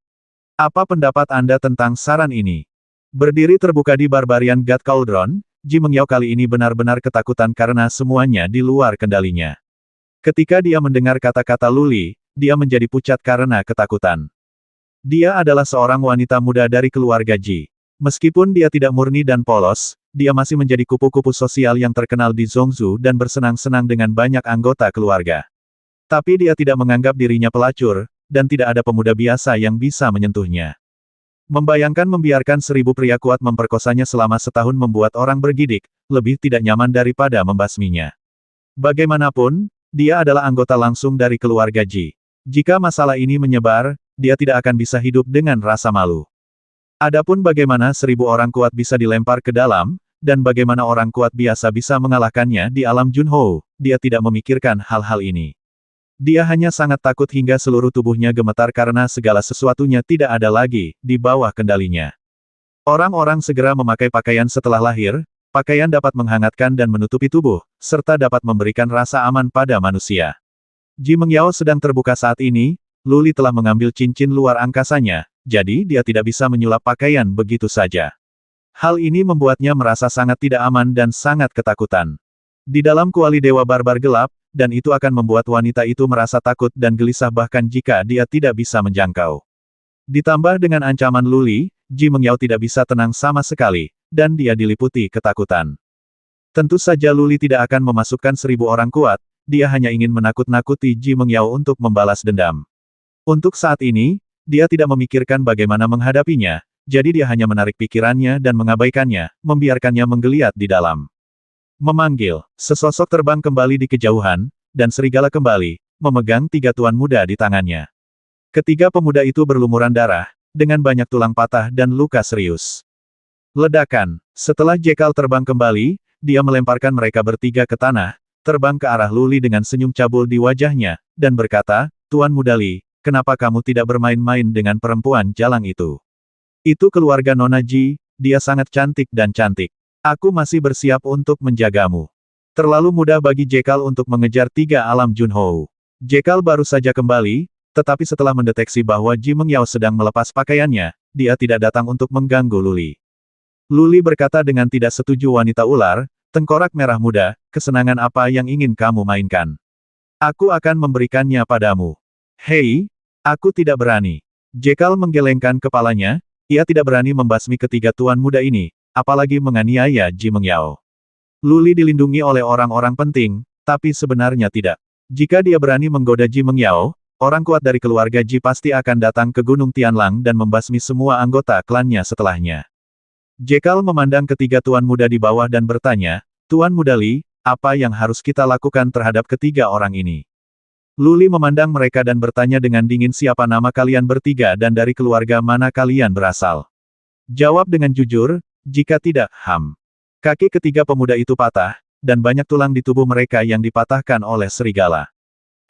Apa pendapat Anda tentang saran ini? Berdiri terbuka di Barbarian God Cauldron, Ji Mengyao kali ini benar-benar ketakutan karena semuanya di luar kendalinya. Ketika dia mendengar kata-kata Luli, dia menjadi pucat karena ketakutan. Dia adalah seorang wanita muda dari keluarga Ji. Meskipun dia tidak murni dan polos, dia masih menjadi kupu-kupu sosial yang terkenal di Zhongzhou dan bersenang-senang dengan banyak anggota keluarga. Tapi dia tidak menganggap dirinya pelacur, dan tidak ada pemuda biasa yang bisa menyentuhnya. Membayangkan membiarkan 1000 pria kuat memperkosanya selama setahun membuat orang bergidik, lebih tidak nyaman daripada membasminya. Bagaimanapun, dia adalah anggota langsung dari keluarga Ji. Jika masalah ini menyebar, dia tidak akan bisa hidup dengan rasa malu. Adapun bagaimana 1000 orang kuat bisa dilempar ke dalam, dan bagaimana orang kuat biasa bisa mengalahkannya di alam Junhou, dia tidak memikirkan hal-hal ini. Dia hanya sangat takut hingga seluruh tubuhnya gemetar karena segala sesuatunya tidak ada lagi di bawah kendalinya. Orang-orang segera memakai pakaian setelah lahir, pakaian dapat menghangatkan dan menutupi tubuh, serta dapat memberikan rasa aman pada manusia. Ji Mengyao sedang terbuka saat ini, Luli telah mengambil cincin luar angkasanya, jadi dia tidak bisa menyulap pakaian begitu saja. Hal ini membuatnya merasa sangat tidak aman dan sangat ketakutan. Di dalam kuali Dewa Barbar gelap, dan itu akan membuat wanita itu merasa takut dan gelisah bahkan jika dia tidak bisa menjangkau. Ditambah dengan ancaman Luli, Ji Mengyao tidak bisa tenang sama sekali, dan dia diliputi ketakutan. Tentu saja Luli tidak akan memasukkan 1000 orang kuat, dia hanya ingin menakut-nakuti Ji Mengyao untuk membalas dendam. Untuk saat ini, dia tidak memikirkan bagaimana menghadapinya, jadi dia hanya menarik pikirannya dan mengabaikannya, membiarkannya menggeliat di dalam. Memanggil, sesosok terbang kembali di kejauhan, dan serigala kembali, memegang 3 tuan muda di tangannya. Ketiga pemuda itu berlumuran darah, dengan banyak tulang patah dan luka serius. Ledakan, setelah Jekal terbang kembali, dia melemparkan mereka bertiga ke tanah, terbang ke arah Luli dengan senyum cabul di wajahnya, dan berkata, Tuan Muda Li, kenapa kamu tidak bermain-main dengan perempuan jalang itu? Itu keluarga Nona Ji, dia sangat cantik dan cantik. Aku masih bersiap untuk menjagamu. Terlalu mudah bagi Jekal untuk mengejar 3 alam Junhou. Jekal baru saja kembali, tetapi setelah mendeteksi bahwa Ji Mengyao sedang melepas pakaiannya, dia tidak datang untuk mengganggu Luli. Luli berkata dengan tidak setuju wanita ular, tengkorak merah muda, kesenangan apa yang ingin kamu mainkan? Aku akan memberikannya padamu. Hei, aku tidak berani. Jekal menggelengkan kepalanya, ia tidak berani membasmi ketiga tuan muda ini, apalagi menganiaya Ji Mengyao. Luli dilindungi oleh orang-orang penting, tapi sebenarnya tidak. Jika dia berani menggoda Ji Mengyao, orang kuat dari keluarga Ji pasti akan datang ke Gunung Tianlang dan membasmi semua anggota klannya setelahnya. Jekal memandang ketiga tuan muda di bawah dan bertanya, Tuan Muda Li, apa yang harus kita lakukan terhadap ketiga orang ini? Luli memandang mereka dan bertanya dengan dingin siapa nama kalian bertiga dan dari keluarga mana kalian berasal. Jawab dengan jujur, jika tidak, Kaki ketiga pemuda itu patah, dan banyak tulang di tubuh mereka yang dipatahkan oleh serigala.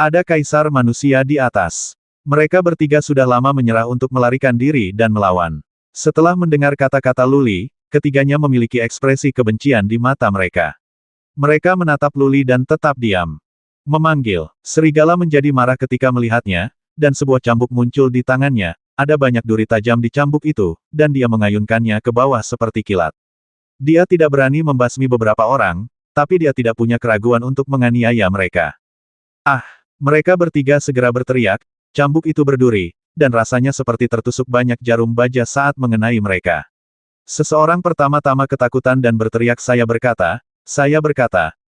Ada kaisar manusia di atas. Mereka bertiga sudah lama menyerah untuk melarikan diri dan melawan. Setelah mendengar kata-kata Luli, ketiganya memiliki ekspresi kebencian di mata mereka. Mereka menatap Luli dan tetap diam. Memanggil. Serigala menjadi marah ketika melihatnya, dan sebuah cambuk muncul di tangannya. Ada banyak duri tajam di cambuk itu, dan dia mengayunkannya ke bawah seperti kilat. Dia tidak berani membasmi beberapa orang, tapi dia tidak punya keraguan untuk menganiaya mereka. Ah! Mereka bertiga segera berteriak, cambuk itu berduri, dan rasanya seperti tertusuk banyak jarum baja saat mengenai mereka. Seseorang pertama-tama ketakutan dan berteriak saya berkata,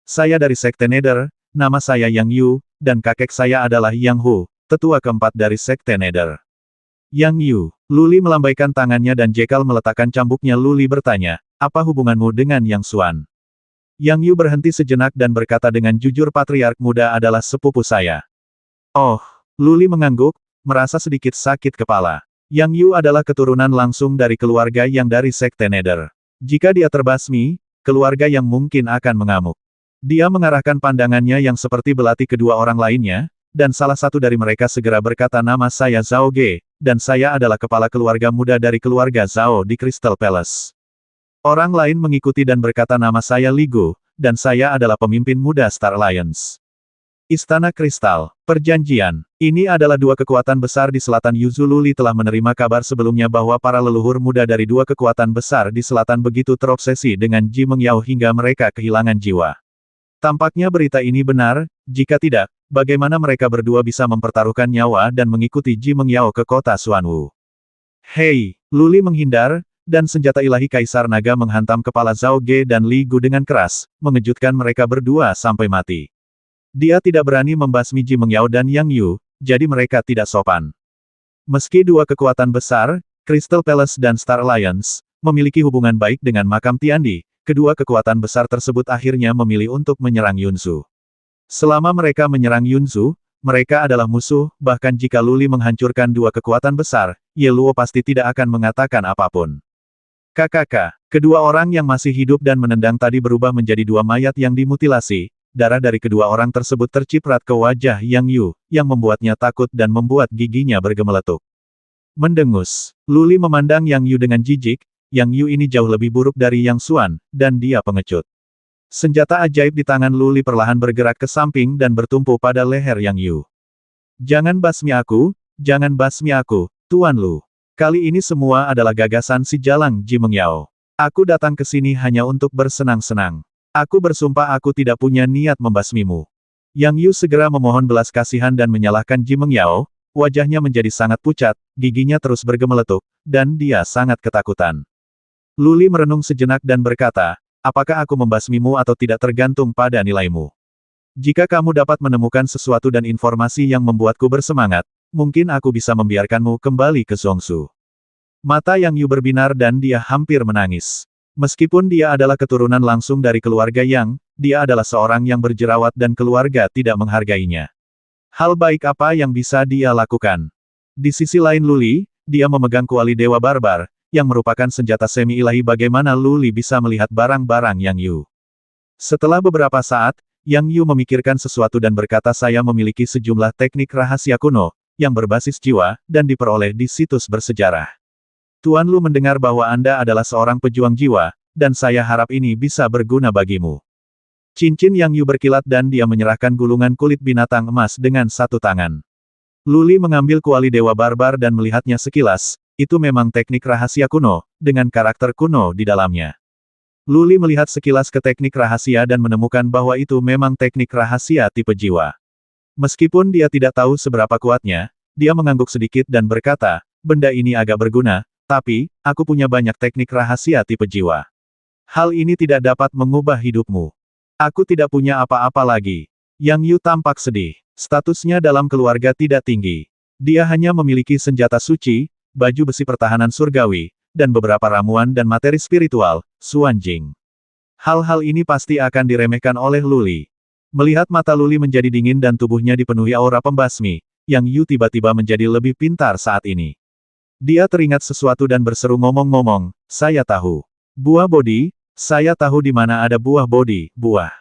saya dari Sekte Nether, nama saya Yang Yu, dan kakek saya adalah Yang Hu, tetua keempat dari Sekte Nether. Yang Yu, Luli melambaikan tangannya dan Jekyll meletakkan cambuknya. Luli bertanya, apa hubunganmu dengan Yang Xuan? Yang Yu berhenti sejenak dan berkata dengan jujur patriark muda adalah sepupu saya. Oh, Luli mengangguk, merasa sedikit sakit kepala. Yang Yu adalah keturunan langsung dari keluarga yang dari Sekte Nether. Jika dia terbasmi, keluarga yang mungkin akan mengamuk. Dia mengarahkan pandangannya yang seperti belati kedua orang lainnya, dan salah satu dari mereka segera berkata nama saya Zhao Ge, dan saya adalah kepala keluarga muda dari keluarga Zhao di Crystal Palace. Orang lain mengikuti dan berkata nama saya Li Gu, dan saya adalah pemimpin muda Star Alliance. Istana Kristal, perjanjian. Ini adalah dua kekuatan besar di selatan Yuzu. Luli telah menerima kabar sebelumnya bahwa para leluhur muda dari dua kekuatan besar di selatan begitu terobsesi dengan Ji Mengyao hingga mereka kehilangan jiwa. Tampaknya berita ini benar, jika tidak, bagaimana mereka berdua bisa mempertaruhkan nyawa dan mengikuti Ji Mengyao ke kota Xuanwu? Hei, Luli menghindar, dan senjata ilahi Kaisar Naga menghantam kepala Zhao Ge dan Li Gu dengan keras, mengejutkan mereka berdua sampai mati. Dia tidak berani membasmi Ji Mengyao dan Yang Yu, jadi mereka tidak sopan. Meski dua kekuatan besar, Crystal Palace dan Star Alliance, memiliki hubungan baik dengan makam Tiandi, kedua kekuatan besar tersebut akhirnya memilih untuk menyerang Yunzu. Selama mereka menyerang Yunzu, mereka adalah musuh, bahkan jika Luli menghancurkan dua kekuatan besar, Ye Luo pasti tidak akan mengatakan apapun. KKK, kedua orang yang masih hidup dan menendang tadi berubah menjadi dua mayat yang dimutilasi. Darah dari kedua orang tersebut terciprat ke wajah Yang Yu, yang membuatnya takut dan membuat giginya bergemeletuk. Mendengus, Luli memandang Yang Yu dengan jijik. Yang Yu ini jauh lebih buruk dari Yang Xuan, dan dia pengecut. Senjata ajaib di tangan Luli perlahan bergerak ke samping dan bertumpu pada leher Yang Yu. Jangan basmi aku, Tuan Lu. Kali ini semua adalah gagasan si jalang Ji Mengyao. Aku datang ke sini hanya untuk bersenang-senang. Aku bersumpah aku tidak punya niat membasmimu. Yang Yu segera memohon belas kasihan dan menyalahkan Ji Mengyao, wajahnya menjadi sangat pucat, giginya terus bergemeletuk, dan dia sangat ketakutan. Luli merenung sejenak dan berkata, apakah aku membasmimu atau tidak tergantung pada nilaimu. Jika kamu dapat menemukan sesuatu dan informasi yang membuatku bersemangat, mungkin aku bisa membiarkanmu kembali ke Zhongshu. Mata Yang Yu berbinar dan dia hampir menangis. Meskipun dia adalah keturunan langsung dari keluarga Yang, dia adalah seorang yang berjerawat dan keluarga tidak menghargainya. Hal baik apa yang bisa dia lakukan? Di sisi lain Luli, dia memegang kuali Dewa Barbar, yang merupakan senjata semi-ilahi. Bagaimana Luli bisa melihat barang-barang Yang Yu? Setelah beberapa saat, Yang Yu memikirkan sesuatu dan berkata saya memiliki sejumlah teknik rahasia kuno, yang berbasis jiwa, dan diperoleh di situs bersejarah. Tuan Lu mendengar bahwa Anda adalah seorang pejuang jiwa, dan saya harap ini bisa berguna bagimu. Cincin Yang Yu berkilat dan dia menyerahkan gulungan kulit binatang emas dengan satu tangan. Luli mengambil kuali Dewa Barbar dan melihatnya sekilas, itu memang teknik rahasia kuno, dengan karakter kuno di dalamnya. Luli melihat sekilas ke teknik rahasia dan menemukan bahwa itu memang teknik rahasia tipe jiwa. Meskipun dia tidak tahu seberapa kuatnya, dia mengangguk sedikit dan berkata, benda ini agak berguna, tapi, aku punya banyak teknik rahasia tipe jiwa. Hal ini tidak dapat mengubah hidupmu. Aku tidak punya apa-apa lagi. Yang Yu tampak sedih. Statusnya dalam keluarga tidak tinggi. Dia hanya memiliki senjata suci, baju besi pertahanan surgawi, dan beberapa ramuan dan materi spiritual, Xuan Jing. Hal-hal ini pasti akan diremehkan oleh Luli. Melihat mata Luli menjadi dingin dan tubuhnya dipenuhi aura pembasmi, Yang Yu tiba-tiba menjadi lebih pintar saat ini. Dia teringat sesuatu dan berseru ngomong-ngomong, saya tahu. Buah bodi, saya tahu di mana ada buah bodi, buah.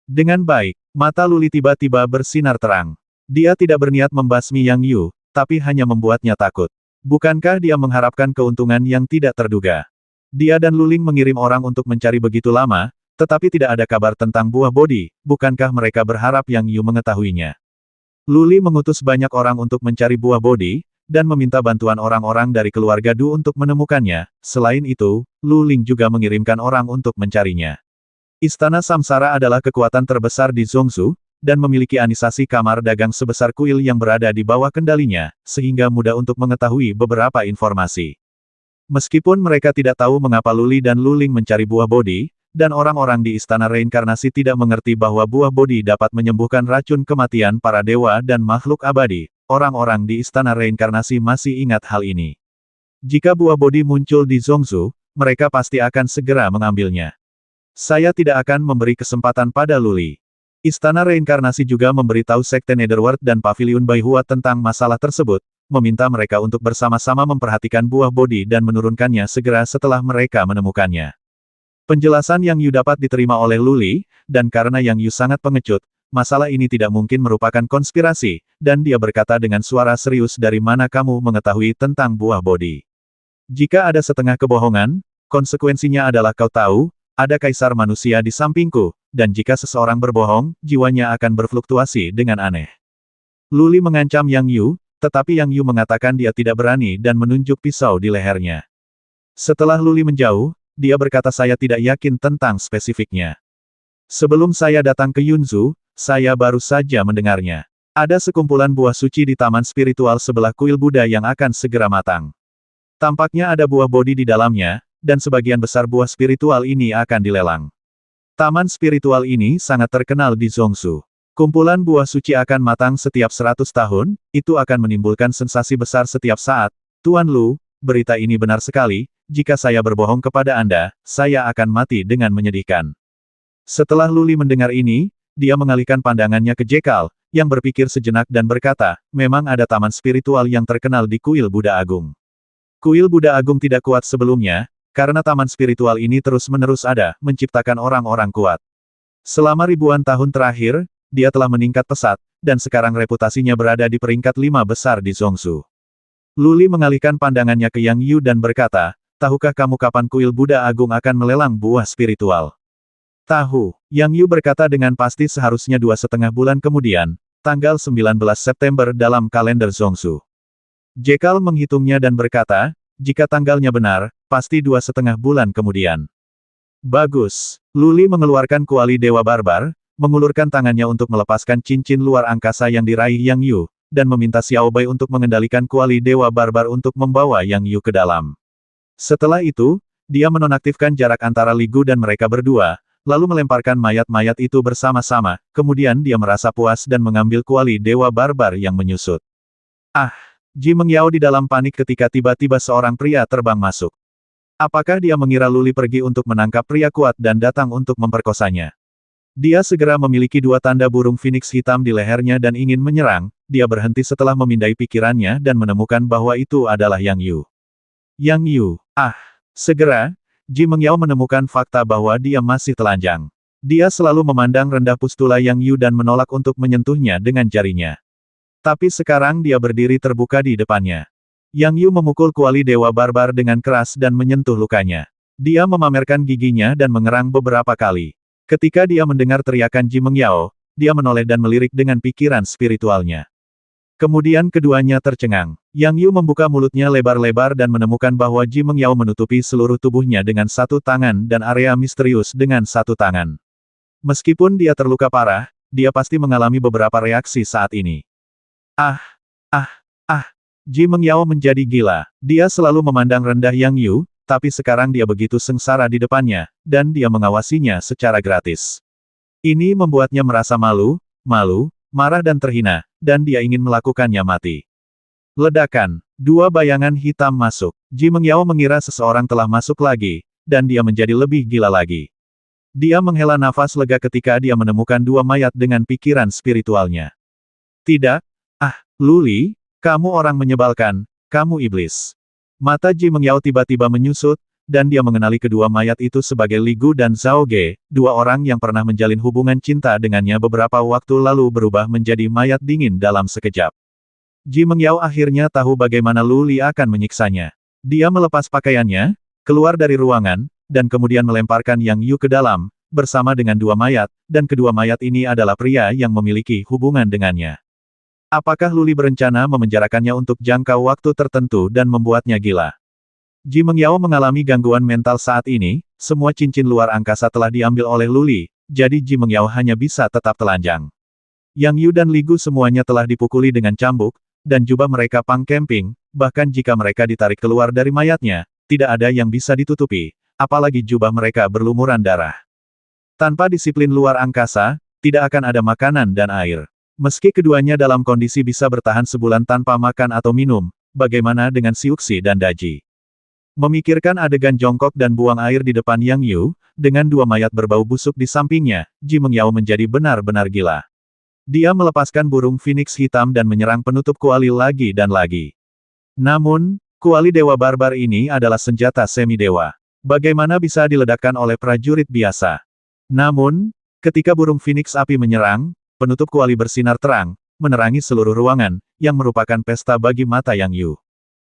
Dengan baik, mata Luli tiba-tiba bersinar terang. Dia tidak berniat membasmi Yang Yu, tapi hanya membuatnya takut. Bukankah dia mengharapkan keuntungan yang tidak terduga? Dia dan Luling mengirim orang untuk mencari begitu lama, Tetapi tidak ada kabar tentang buah bodi, bukankah mereka berharap Yang Yu mengetahuinya? Luli mengutus banyak orang untuk mencari buah bodi, dan meminta bantuan orang-orang dari keluarga Du untuk menemukannya. Selain itu, Lu Ling juga mengirimkan orang untuk mencarinya. Istana Samsara adalah kekuatan terbesar di Zhongzhou, dan memiliki anisasi kamar dagang sebesar kuil yang berada di bawah kendalinya, sehingga mudah untuk mengetahui beberapa informasi. Meskipun mereka tidak tahu mengapa Luli dan Lu Ling mencari buah bodi, dan orang-orang di Istana Reinkarnasi tidak mengerti bahwa buah bodi dapat menyembuhkan racun kematian para dewa dan makhluk abadi, orang-orang di Istana Reinkarnasi masih ingat hal ini. Jika buah bodi muncul di Zhongzhou, mereka pasti akan segera mengambilnya. Saya tidak akan memberi kesempatan pada Luli. Istana Reinkarnasi juga memberitahu Sekte Netherworld dan Paviliun Baihua tentang masalah tersebut, meminta mereka untuk bersama-sama memperhatikan buah bodi dan menurunkannya segera setelah mereka menemukannya. Penjelasan Yang Yu dapat diterima oleh Luli, dan karena Yang Yu sangat pengecut, masalah ini tidak mungkin merupakan konspirasi, dan dia berkata dengan suara serius, dari mana kamu mengetahui tentang buah bodi? Jika ada setengah kebohongan, konsekuensinya adalah kau tahu, ada kaisar manusia di sampingku, dan jika seseorang berbohong, jiwanya akan berfluktuasi dengan aneh. Luli mengancam Yang Yu, tetapi Yang Yu mengatakan dia tidak berani dan menunjuk pisau di lehernya. Setelah Luli menjauh, dia berkata, saya tidak yakin tentang spesifiknya. Sebelum saya datang ke Yunzhu, saya baru saja mendengarnya. Ada sekumpulan buah suci di taman spiritual sebelah kuil Buddha yang akan segera matang. Tampaknya ada buah bodi di dalamnya, dan sebagian besar buah spiritual ini akan dilelang. Taman spiritual ini sangat terkenal di Zhongzhou. Kumpulan buah suci akan matang setiap 100 tahun, itu akan menimbulkan sensasi besar setiap saat. Tuan Lu, berita ini benar sekali. Jika saya berbohong kepada Anda, saya akan mati dengan menyedihkan. Setelah Luli mendengar ini, dia mengalihkan pandangannya ke Jekal, yang berpikir sejenak dan berkata, memang ada taman spiritual yang terkenal di kuil Buddha Agung. Kuil Buddha Agung tidak kuat sebelumnya, karena taman spiritual ini terus-menerus ada, menciptakan orang-orang kuat. Selama ribuan tahun terakhir, dia telah meningkat pesat, dan sekarang reputasinya berada di peringkat 5 besar di Zhongzhou. Luli mengalihkan pandangannya ke Yang Yu dan berkata, tahukah kamu kapan kuil Buddha Agung akan melelang buah spiritual? Tahu, Yang Yu berkata dengan pasti, seharusnya 2,5 bulan kemudian, tanggal 19 September dalam kalender Zhongzhou. Jekal menghitungnya dan berkata, jika tanggalnya benar, pasti 2,5 bulan kemudian. Bagus. Luli mengeluarkan kuali Dewa Barbar, mengulurkan tangannya untuk melepaskan cincin luar angkasa yang diraih Yang Yu, dan meminta Xiao Bai untuk mengendalikan kuali Dewa Barbar untuk membawa Yang Yu ke dalam. Setelah itu, dia menonaktifkan jarak antara Li Gu dan mereka berdua, lalu melemparkan mayat-mayat itu bersama-sama, kemudian dia merasa puas dan mengambil kuali Dewa Barbar yang menyusut. Ah! Ji Mengyao di dalam panik ketika tiba-tiba seorang pria terbang masuk. Apakah dia mengira Luli pergi untuk menangkap pria kuat dan datang untuk memperkosanya? Dia segera memiliki 2 tanda burung phoenix hitam di lehernya dan ingin menyerang, dia berhenti setelah memindai pikirannya dan menemukan bahwa itu adalah Yang Yu. Yang Yu. Ah! Segera, Ji Mengyao menemukan fakta bahwa dia masih telanjang. Dia selalu memandang rendah pustula Yang Yu dan menolak untuk menyentuhnya dengan jarinya. Tapi sekarang dia berdiri terbuka di depannya. Yang Yu memukul kuali Dewa Barbar dengan keras dan menyentuh lukanya. Dia memamerkan giginya dan mengerang beberapa kali. Ketika dia mendengar teriakan Ji Mengyao, dia menoleh dan melirik dengan pikiran spiritualnya. Kemudian keduanya tercengang. Yang Yu membuka mulutnya lebar-lebar dan menemukan bahwa Ji Mengyao menutupi seluruh tubuhnya dengan 1 tangan dan area misterius dengan 1 tangan. Meskipun dia terluka parah, dia pasti mengalami beberapa reaksi saat ini. Ah! Ah! Ah! Ji Mengyao menjadi gila. Dia selalu memandang rendah Yang Yu, tapi sekarang dia begitu sengsara di depannya, dan dia mengawasinya secara gratis. Ini membuatnya merasa malu, marah dan terhina, dan dia ingin melakukannya mati. Ledakan. 2 bayangan hitam masuk. Ji Mengyao mengira seseorang telah masuk lagi, dan dia menjadi lebih gila lagi. Dia menghela nafas lega ketika dia menemukan 2 mayat dengan pikiran spiritualnya. Tidak. Ah, Luli, kamu orang menyebalkan, kamu iblis. Mata Ji Mengyao tiba-tiba menyusut, dan dia mengenali kedua mayat itu sebagai Li Gu dan Zhao Ge, 2 orang yang pernah menjalin hubungan cinta dengannya beberapa waktu lalu berubah menjadi mayat dingin dalam sekejap. Ji Mengyao akhirnya tahu bagaimana Luli akan menyiksanya. Dia melepas pakaiannya, keluar dari ruangan, dan kemudian melemparkan Yang Yu ke dalam, bersama dengan dua mayat, dan kedua mayat ini adalah pria yang memiliki hubungan dengannya. Apakah Luli berencana memenjarakannya untuk jangka waktu tertentu dan membuatnya gila? Ji Mengyao mengalami gangguan mental saat ini, semua cincin luar angkasa telah diambil oleh Luli, jadi Ji Mengyao hanya bisa tetap telanjang. Yang Yu dan Li Gu semuanya telah dipukuli dengan cambuk, dan jubah mereka pang camping, bahkan jika mereka ditarik keluar dari mayatnya, tidak ada yang bisa ditutupi, apalagi jubah mereka berlumuran darah. Tanpa disiplin luar angkasa, tidak akan ada makanan dan air. Meski keduanya dalam kondisi bisa bertahan sebulan tanpa makan atau minum, bagaimana dengan Siuxi dan Daji? Memikirkan adegan jongkok dan buang air di depan Yang Yu, dengan dua mayat berbau busuk di sampingnya, Ji Mengyao menjadi benar-benar gila. Dia melepaskan burung phoenix hitam dan menyerang penutup kuali lagi dan lagi. Namun, kuali dewa barbar ini adalah senjata semi-dewa. Bagaimana bisa diledakkan oleh prajurit biasa? Namun, ketika burung phoenix api menyerang, penutup kuali bersinar terang, menerangi seluruh ruangan, yang merupakan pesta bagi mata Yang Yu.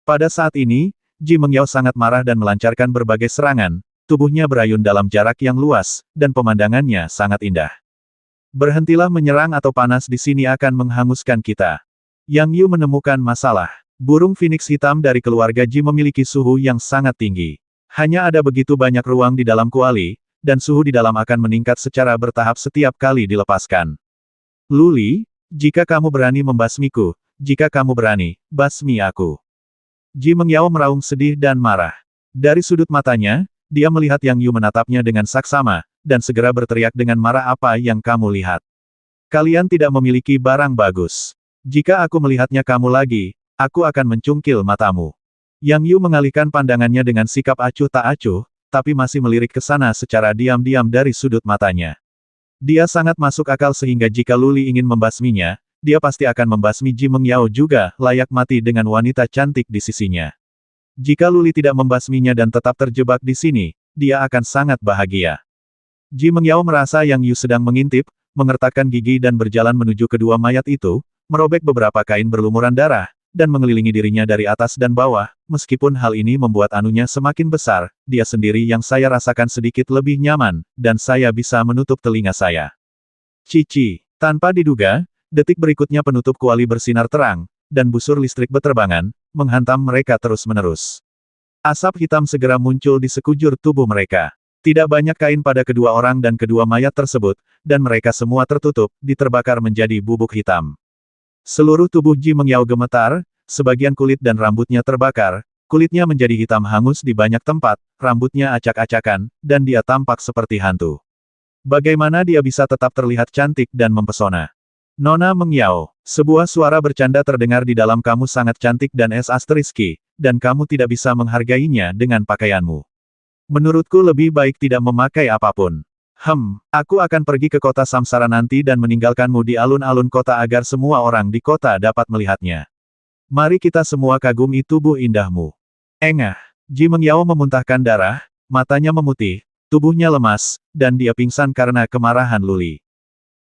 Pada saat ini, Ji Mengyao sangat marah dan melancarkan berbagai serangan, tubuhnya berayun dalam jarak yang luas, dan pemandangannya sangat indah. Berhentilah menyerang atau panas di sini akan menghanguskan kita. Yang Yu menemukan masalah. Burung phoenix hitam dari keluarga Ji memiliki suhu yang sangat tinggi. Hanya ada begitu banyak ruang di dalam kuali, dan suhu di dalam akan meningkat secara bertahap setiap kali dilepaskan. Luli, jika kamu berani membasmiku, jika kamu berani, basmi aku. Ji Mengyao meraung sedih dan marah. Dari sudut matanya, dia melihat Yang Yu menatapnya dengan saksama, dan segera berteriak dengan marah, apa yang kamu lihat? Kalian tidak memiliki barang bagus. Jika aku melihatnya kamu lagi, aku akan mencungkil matamu. Yang Yu mengalihkan pandangannya dengan sikap acuh tak acuh, tapi masih melirik ke sana secara diam-diam dari sudut matanya. Dia sangat masuk akal sehingga jika Luli ingin membasminya, dia pasti akan membasmi Ji Mengyao juga, layak mati dengan wanita cantik di sisinya. Jika Luli tidak membasminya dan tetap terjebak di sini, dia akan sangat bahagia. Ji Mengyao merasa Yang Yu sedang mengintip, mengertakkan gigi dan berjalan menuju kedua mayat itu, merobek beberapa kain berlumuran darah, dan mengelilingi dirinya dari atas dan bawah, meskipun hal ini membuat anunya semakin besar, dia sendiri yang saya rasakan sedikit lebih nyaman, dan saya bisa menutup telinga saya. Cici. Tanpa diduga, detik berikutnya penutup kuali bersinar terang, dan busur listrik beterbangan, menghantam mereka terus-menerus. Asap hitam segera muncul di sekujur tubuh mereka. Tidak banyak kain pada kedua orang dan kedua mayat tersebut, dan mereka semua tertutup, diterbakar menjadi bubuk hitam. Seluruh tubuh Ji Mengyao gemetar, sebagian kulit dan rambutnya terbakar, kulitnya menjadi hitam hangus di banyak tempat, rambutnya acak-acakan, dan dia tampak seperti hantu. Bagaimana dia bisa tetap terlihat cantik dan mempesona? Nona Mengyao, sebuah suara bercanda terdengar di dalam, kamu sangat cantik dan dan kamu tidak bisa menghargainya dengan pakaianmu. Menurutku lebih baik tidak memakai apapun. Aku akan pergi ke kota Samsara nanti dan meninggalkanmu di alun-alun kota agar semua orang di kota dapat melihatnya. Mari kita semua kagumi tubuh indahmu. Engah. Ji Mengyao memuntahkan darah, matanya memutih, tubuhnya lemas, dan dia pingsan karena kemarahan Luli.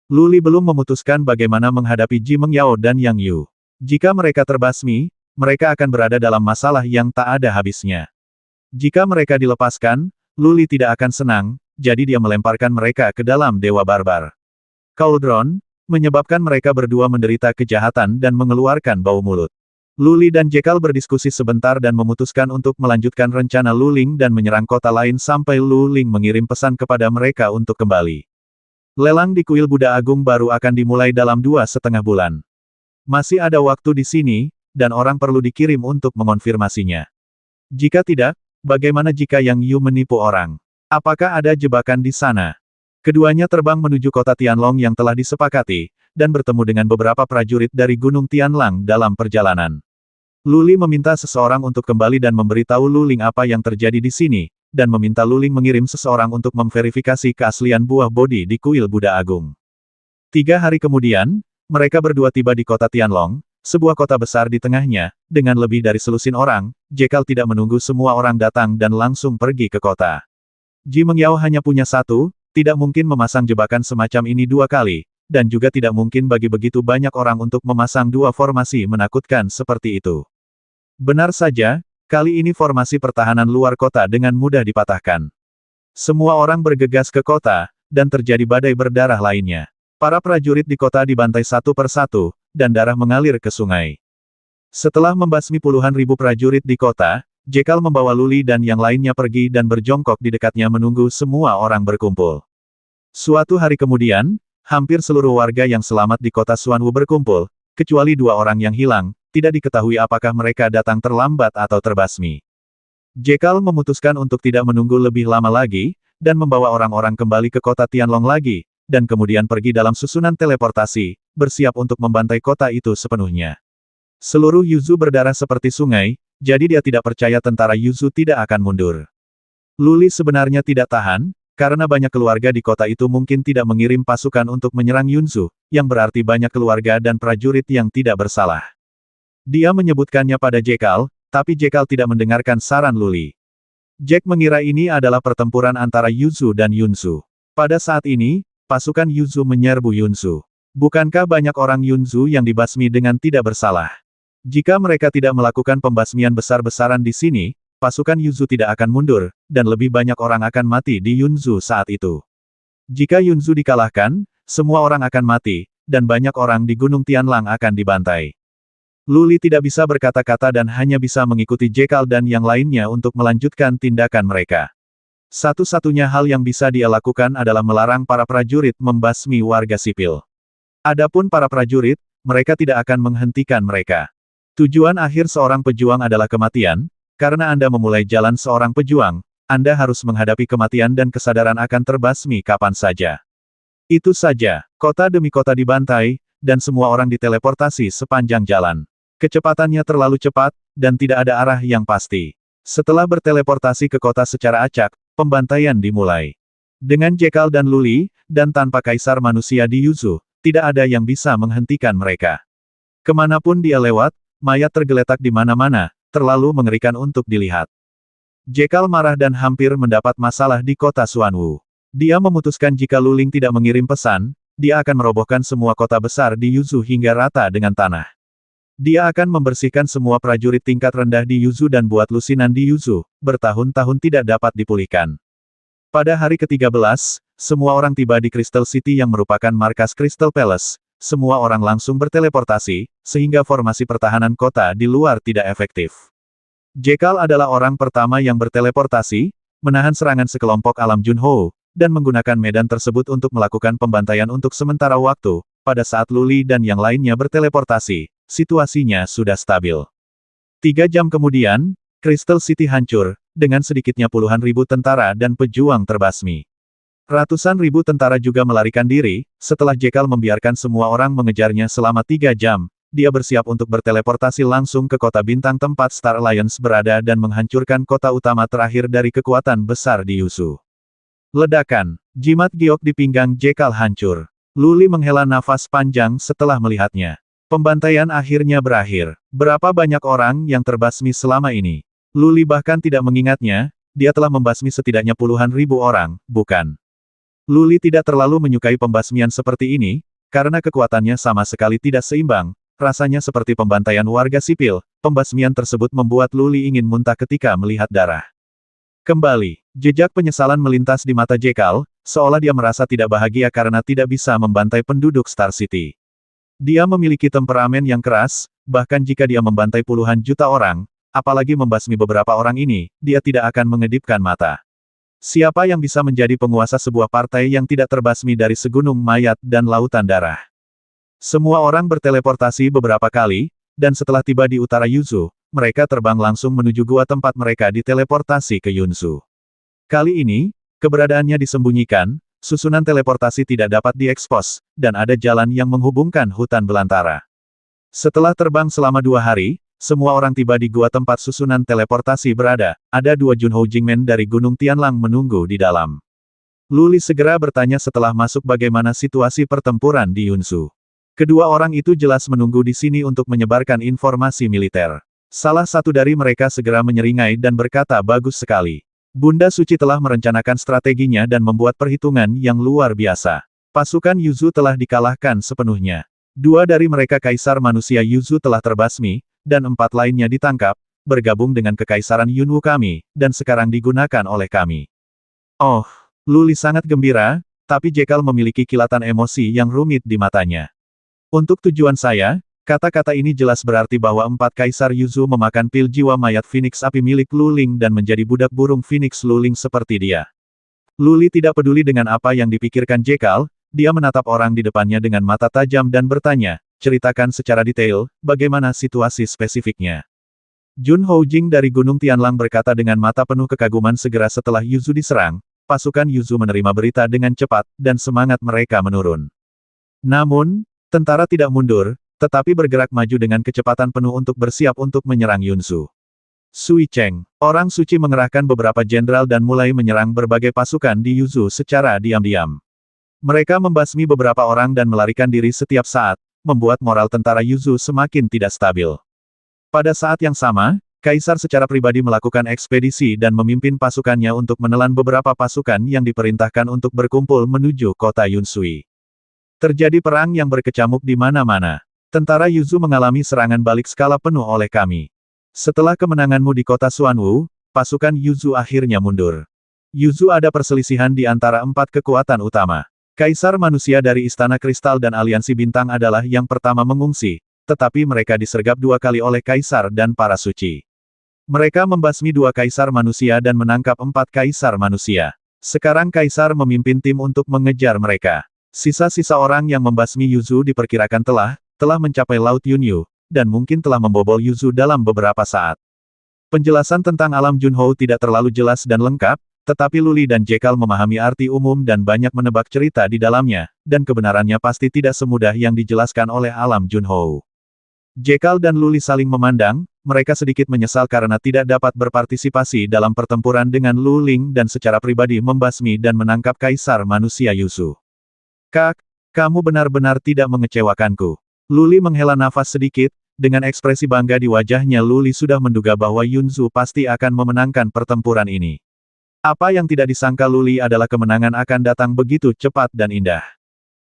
Luli belum memutuskan bagaimana menghadapi Ji Mengyao dan Yang Yu. Jika mereka terbasmi, mereka akan berada dalam masalah yang tak ada habisnya. Jika mereka dilepaskan, Luli tidak akan senang, jadi dia melemparkan mereka ke dalam dewa barbar. Cauldron, menyebabkan mereka berdua menderita kejahatan dan mengeluarkan bau mulut. Luli dan Jekal berdiskusi sebentar dan memutuskan untuk melanjutkan rencana Luling dan menyerang kota lain sampai Luling mengirim pesan kepada mereka untuk kembali. Lelang di kuil Buddha Agung baru akan dimulai dalam 2,5 bulan. Masih ada waktu di sini, dan orang perlu dikirim untuk mengonfirmasinya. Jika tidak, bagaimana jika Yang Yu menipu orang? Apakah ada jebakan di sana? Keduanya terbang menuju kota Tianlong yang telah disepakati, dan bertemu dengan beberapa prajurit dari Gunung Tianlang dalam perjalanan. Luli meminta seseorang untuk kembali dan memberitahu Luling apa yang terjadi di sini, dan meminta Luling mengirim seseorang untuk memverifikasi keaslian buah bodi di kuil Buddha Agung. 3 hari kemudian, mereka berdua tiba di kota Tianlong, sebuah kota besar di tengahnya, dengan lebih dari selusin orang. Jekal tidak menunggu semua orang datang dan langsung pergi ke kota. Ji Mengyao hanya punya satu, tidak mungkin memasang jebakan semacam ini 2 kali, dan juga tidak mungkin bagi begitu banyak orang untuk memasang 2 formasi menakutkan seperti itu. Benar saja, kali ini formasi pertahanan luar kota dengan mudah dipatahkan. Semua orang bergegas ke kota, dan terjadi badai berdarah lainnya. Para prajurit di kota dibantai satu persatu, dan darah mengalir ke sungai. Setelah membasmi puluhan ribu prajurit di kota, Jekyll membawa Luli dan yang lainnya pergi dan berjongkok di dekatnya menunggu semua orang berkumpul. Suatu hari kemudian, hampir seluruh warga yang selamat di kota Xuanwu berkumpul, kecuali 2 orang yang hilang, tidak diketahui apakah mereka datang terlambat atau terbasmi. Jekyll memutuskan untuk tidak menunggu lebih lama lagi, dan membawa orang-orang kembali ke kota Tianlong lagi, dan kemudian pergi dalam susunan teleportasi, bersiap untuk membantai kota itu sepenuhnya. Seluruh Yuzu berdarah seperti sungai, jadi dia tidak percaya tentara Yuzu tidak akan mundur. Luli sebenarnya tidak tahan, karena banyak keluarga di kota itu mungkin tidak mengirim pasukan untuk menyerang Yunzu, yang berarti banyak keluarga dan prajurit yang tidak bersalah. Dia menyebutkannya pada Jekyll, tapi Jekyll tidak mendengarkan saran Luli. Jack mengira ini adalah pertempuran antara Yuzu dan Yunzu. Pada saat ini, pasukan Yuzu menyerbu Yunzu. Bukankah banyak orang Yunzu yang dibasmi dengan tidak bersalah? Jika mereka tidak melakukan pembasmian besar-besaran di sini, pasukan Yunzu tidak akan mundur, dan lebih banyak orang akan mati di Yunzu saat itu. Jika Yunzu dikalahkan, semua orang akan mati, dan banyak orang di Gunung Tianlang akan dibantai. Luli tidak bisa berkata-kata dan hanya bisa mengikuti Jekyll dan yang lainnya untuk melanjutkan tindakan mereka. Satu-satunya hal yang bisa dia lakukan adalah melarang para prajurit membasmi warga sipil. Adapun para prajurit, mereka tidak akan menghentikan mereka. Tujuan akhir seorang pejuang adalah kematian, karena Anda memulai jalan seorang pejuang, Anda harus menghadapi kematian dan kesadaran akan terbasmi kapan saja. Itu saja, kota demi kota dibantai, dan semua orang diteleportasi sepanjang jalan. Kecepatannya terlalu cepat, dan tidak ada arah yang pasti. Setelah berteleportasi ke kota secara acak, pembantaian dimulai. Dengan Jekyll dan Luli, dan tanpa kaisar manusia di Yuzu, tidak ada yang bisa menghentikan mereka. Kemanapun dia lewat, mayat tergeletak di mana-mana, terlalu mengerikan untuk dilihat. Jekyll marah dan hampir mendapat masalah di kota Xuanwu. Dia memutuskan jika Luling tidak mengirim pesan, dia akan merobohkan semua kota besar di Yuzu hingga rata dengan tanah. Dia akan membersihkan semua prajurit tingkat rendah di Yuzu dan buat lusinan di Yuzu, bertahun-tahun tidak dapat dipulihkan. Pada hari ke-13, semua orang tiba di Crystal City yang merupakan markas Crystal Palace, semua orang langsung berteleportasi, sehingga formasi pertahanan kota di luar tidak efektif. Jekyll adalah orang pertama yang berteleportasi, menahan serangan sekelompok alam Junho, dan menggunakan medan tersebut untuk melakukan pembantaian untuk sementara waktu. Pada saat Luli dan yang lainnya berteleportasi, situasinya sudah stabil. 3 jam kemudian, Crystal City hancur, dengan sedikitnya puluhan ribu tentara dan pejuang terbasmi. Ratusan ribu tentara juga melarikan diri, setelah Jekyll membiarkan semua orang mengejarnya selama 3 jam, dia bersiap untuk berteleportasi langsung ke kota bintang tempat Star Alliance berada dan menghancurkan kota utama terakhir dari kekuatan besar di Yuzu. Ledakan, jimat giok di pinggang Jekyll hancur. Luli menghela nafas panjang setelah melihatnya. Pembantaian akhirnya berakhir. Berapa banyak orang yang terbasmi selama ini? Luli bahkan tidak mengingatnya, dia telah membasmi setidaknya puluhan ribu orang, bukan? Luli tidak terlalu menyukai pembasmian seperti ini, karena kekuatannya sama sekali tidak seimbang, rasanya seperti pembantaian warga sipil, pembasmian tersebut membuat Luli ingin muntah ketika melihat darah. Kembali, jejak penyesalan melintas di mata Jekyll, seolah dia merasa tidak bahagia karena tidak bisa membantai penduduk Star City. Dia memiliki temperamen yang keras, bahkan jika dia membantai puluhan juta orang, apalagi membasmi beberapa orang ini, dia tidak akan mengedipkan mata. Siapa yang bisa menjadi penguasa sebuah partai yang tidak terbasmi dari segunung mayat dan lautan darah? Semua orang berteleportasi beberapa kali, dan setelah tiba di utara Yuzu, mereka terbang langsung menuju gua tempat mereka diteleportasi ke Yunzu. Kali ini, keberadaannya disembunyikan, susunan teleportasi tidak dapat diekspos, dan ada jalan yang menghubungkan hutan belantara. Setelah terbang selama 2 hari, semua orang tiba di gua tempat susunan teleportasi berada, ada 2 Junho Jingmen dari Gunung Tianlang menunggu di dalam. Luli segera bertanya setelah masuk bagaimana situasi pertempuran di Yunzu. Kedua orang itu jelas menunggu di sini untuk menyebarkan informasi militer. Salah satu dari mereka segera menyeringai dan berkata bagus sekali. Bunda Suci telah merencanakan strateginya dan membuat perhitungan yang luar biasa. Pasukan Yuzu telah dikalahkan sepenuhnya. 2 dari mereka kaisar manusia Yuzu telah terbasmi, dan 4 lainnya ditangkap, bergabung dengan kekaisaran Yunwu kami, dan sekarang digunakan oleh kami. Oh, Luli sangat gembira, tapi Jekyll memiliki kilatan emosi yang rumit di matanya. Untuk tujuan saya, kata-kata ini jelas berarti bahwa 4 Kaisar Yuzu memakan pil jiwa mayat Phoenix api milik Lu Ling dan menjadi budak burung Phoenix Lu Ling seperti dia. Lu Li tidak peduli dengan apa yang dipikirkan Jekyll, dia menatap orang di depannya dengan mata tajam dan bertanya, ceritakan secara detail, bagaimana situasi spesifiknya. Jun Houjing dari Gunung Tianlang berkata dengan mata penuh kekaguman segera setelah Yuzu diserang, pasukan Yuzu menerima berita dengan cepat, dan semangat mereka menurun. Namun, tentara tidak mundur, tetapi bergerak maju dengan kecepatan penuh untuk bersiap untuk menyerang Yunsu. Sui Cheng, orang suci mengerahkan beberapa jenderal dan mulai menyerang berbagai pasukan di Yuzu secara diam-diam. Mereka membasmi beberapa orang dan melarikan diri setiap saat, membuat moral tentara Yuzu semakin tidak stabil. Pada saat yang sama, Kaisar secara pribadi melakukan ekspedisi dan memimpin pasukannya untuk menelan beberapa pasukan yang diperintahkan untuk berkumpul menuju kota Yunsui. Terjadi perang yang berkecamuk di mana-mana. Tentara Yuzu mengalami serangan balik skala penuh oleh kami. Setelah kemenanganmu di kota Xuanwu, pasukan Yuzu akhirnya mundur. Yuzu ada perselisihan di antara 4 kekuatan utama. Kaisar manusia dari Istana Kristal dan Aliansi Bintang adalah yang pertama mengungsi, tetapi mereka disergap 2 kali oleh Kaisar dan para suci. Mereka membasmi 2 Kaisar manusia dan menangkap 4 Kaisar manusia. Sekarang Kaisar memimpin tim untuk mengejar mereka. Sisa-sisa orang yang membasmi Yuzu diperkirakan telah mencapai Laut Yunyu, dan mungkin telah membobol Yuzu dalam beberapa saat. Penjelasan tentang alam Junhou tidak terlalu jelas dan lengkap, tetapi Lu Li dan Jekyll memahami arti umum dan banyak menebak cerita di dalamnya, dan kebenarannya pasti tidak semudah yang dijelaskan oleh alam Junhou. Jekyll dan Lu Li saling memandang, mereka sedikit menyesal karena tidak dapat berpartisipasi dalam pertempuran dengan Lu Ling dan secara pribadi membasmi dan menangkap Kaisar manusia Yuzu. Kak, kamu benar-benar tidak mengecewakanku. Lu Li menghela nafas sedikit, dengan ekspresi bangga di wajahnya Lu Li sudah menduga bahwa Yunzu pasti akan memenangkan pertempuran ini. Apa yang tidak disangka Lu Li adalah kemenangan akan datang begitu cepat dan indah.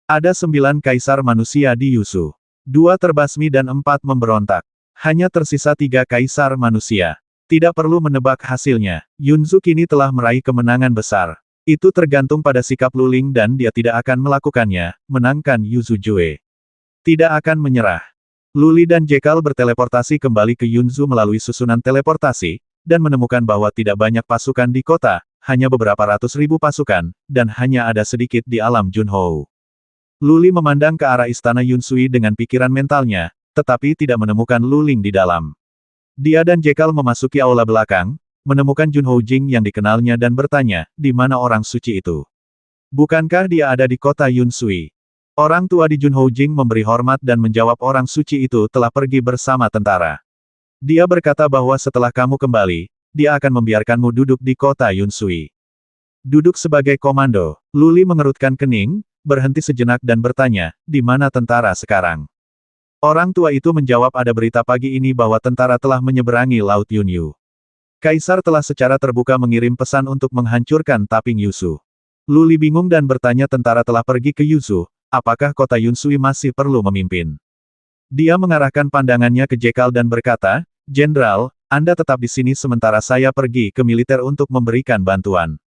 Ada 9 kaisar manusia di Yuzu. 2 terbasmi dan 4 memberontak. Hanya tersisa 3 kaisar manusia. Tidak perlu menebak hasilnya, Yunzu kini telah meraih kemenangan besar. Itu tergantung pada sikap Lu Ling dan dia tidak akan melakukannya, menangkan Yuzu Jue. Tidak akan menyerah. Lu Li dan Jekyll berteleportasi kembali ke Yunzu melalui susunan teleportasi, dan menemukan bahwa tidak banyak pasukan di kota, hanya beberapa ratus ribu pasukan, dan hanya ada sedikit di alam Junhou. Lu Li memandang ke arah istana Yunsui dengan pikiran mentalnya, tetapi tidak menemukan Lu Ling di dalam. Dia dan Jekyll memasuki aula belakang, menemukan Jun Houjing yang dikenalnya dan bertanya, di mana orang suci itu? Bukankah dia ada di kota Yunsui? Orang tua di Jun Houjing memberi hormat dan menjawab orang suci itu telah pergi bersama tentara. Dia berkata bahwa setelah kamu kembali, dia akan membiarkanmu duduk di kota Yunsui. Duduk sebagai komando, Lu Li mengerutkan kening, berhenti sejenak dan bertanya, di mana tentara sekarang? Orang tua itu menjawab ada berita pagi ini bahwa tentara telah menyeberangi Laut Yunyu. Kaisar telah secara terbuka mengirim pesan untuk menghancurkan Tapping Yuzu. Lu Li bingung dan bertanya tentara telah pergi ke Yuzu, apakah kota Yunsui masih perlu memimpin? Dia mengarahkan pandangannya ke Jekyll dan berkata, Jenderal, Anda tetap di sini sementara saya pergi ke militer untuk memberikan bantuan.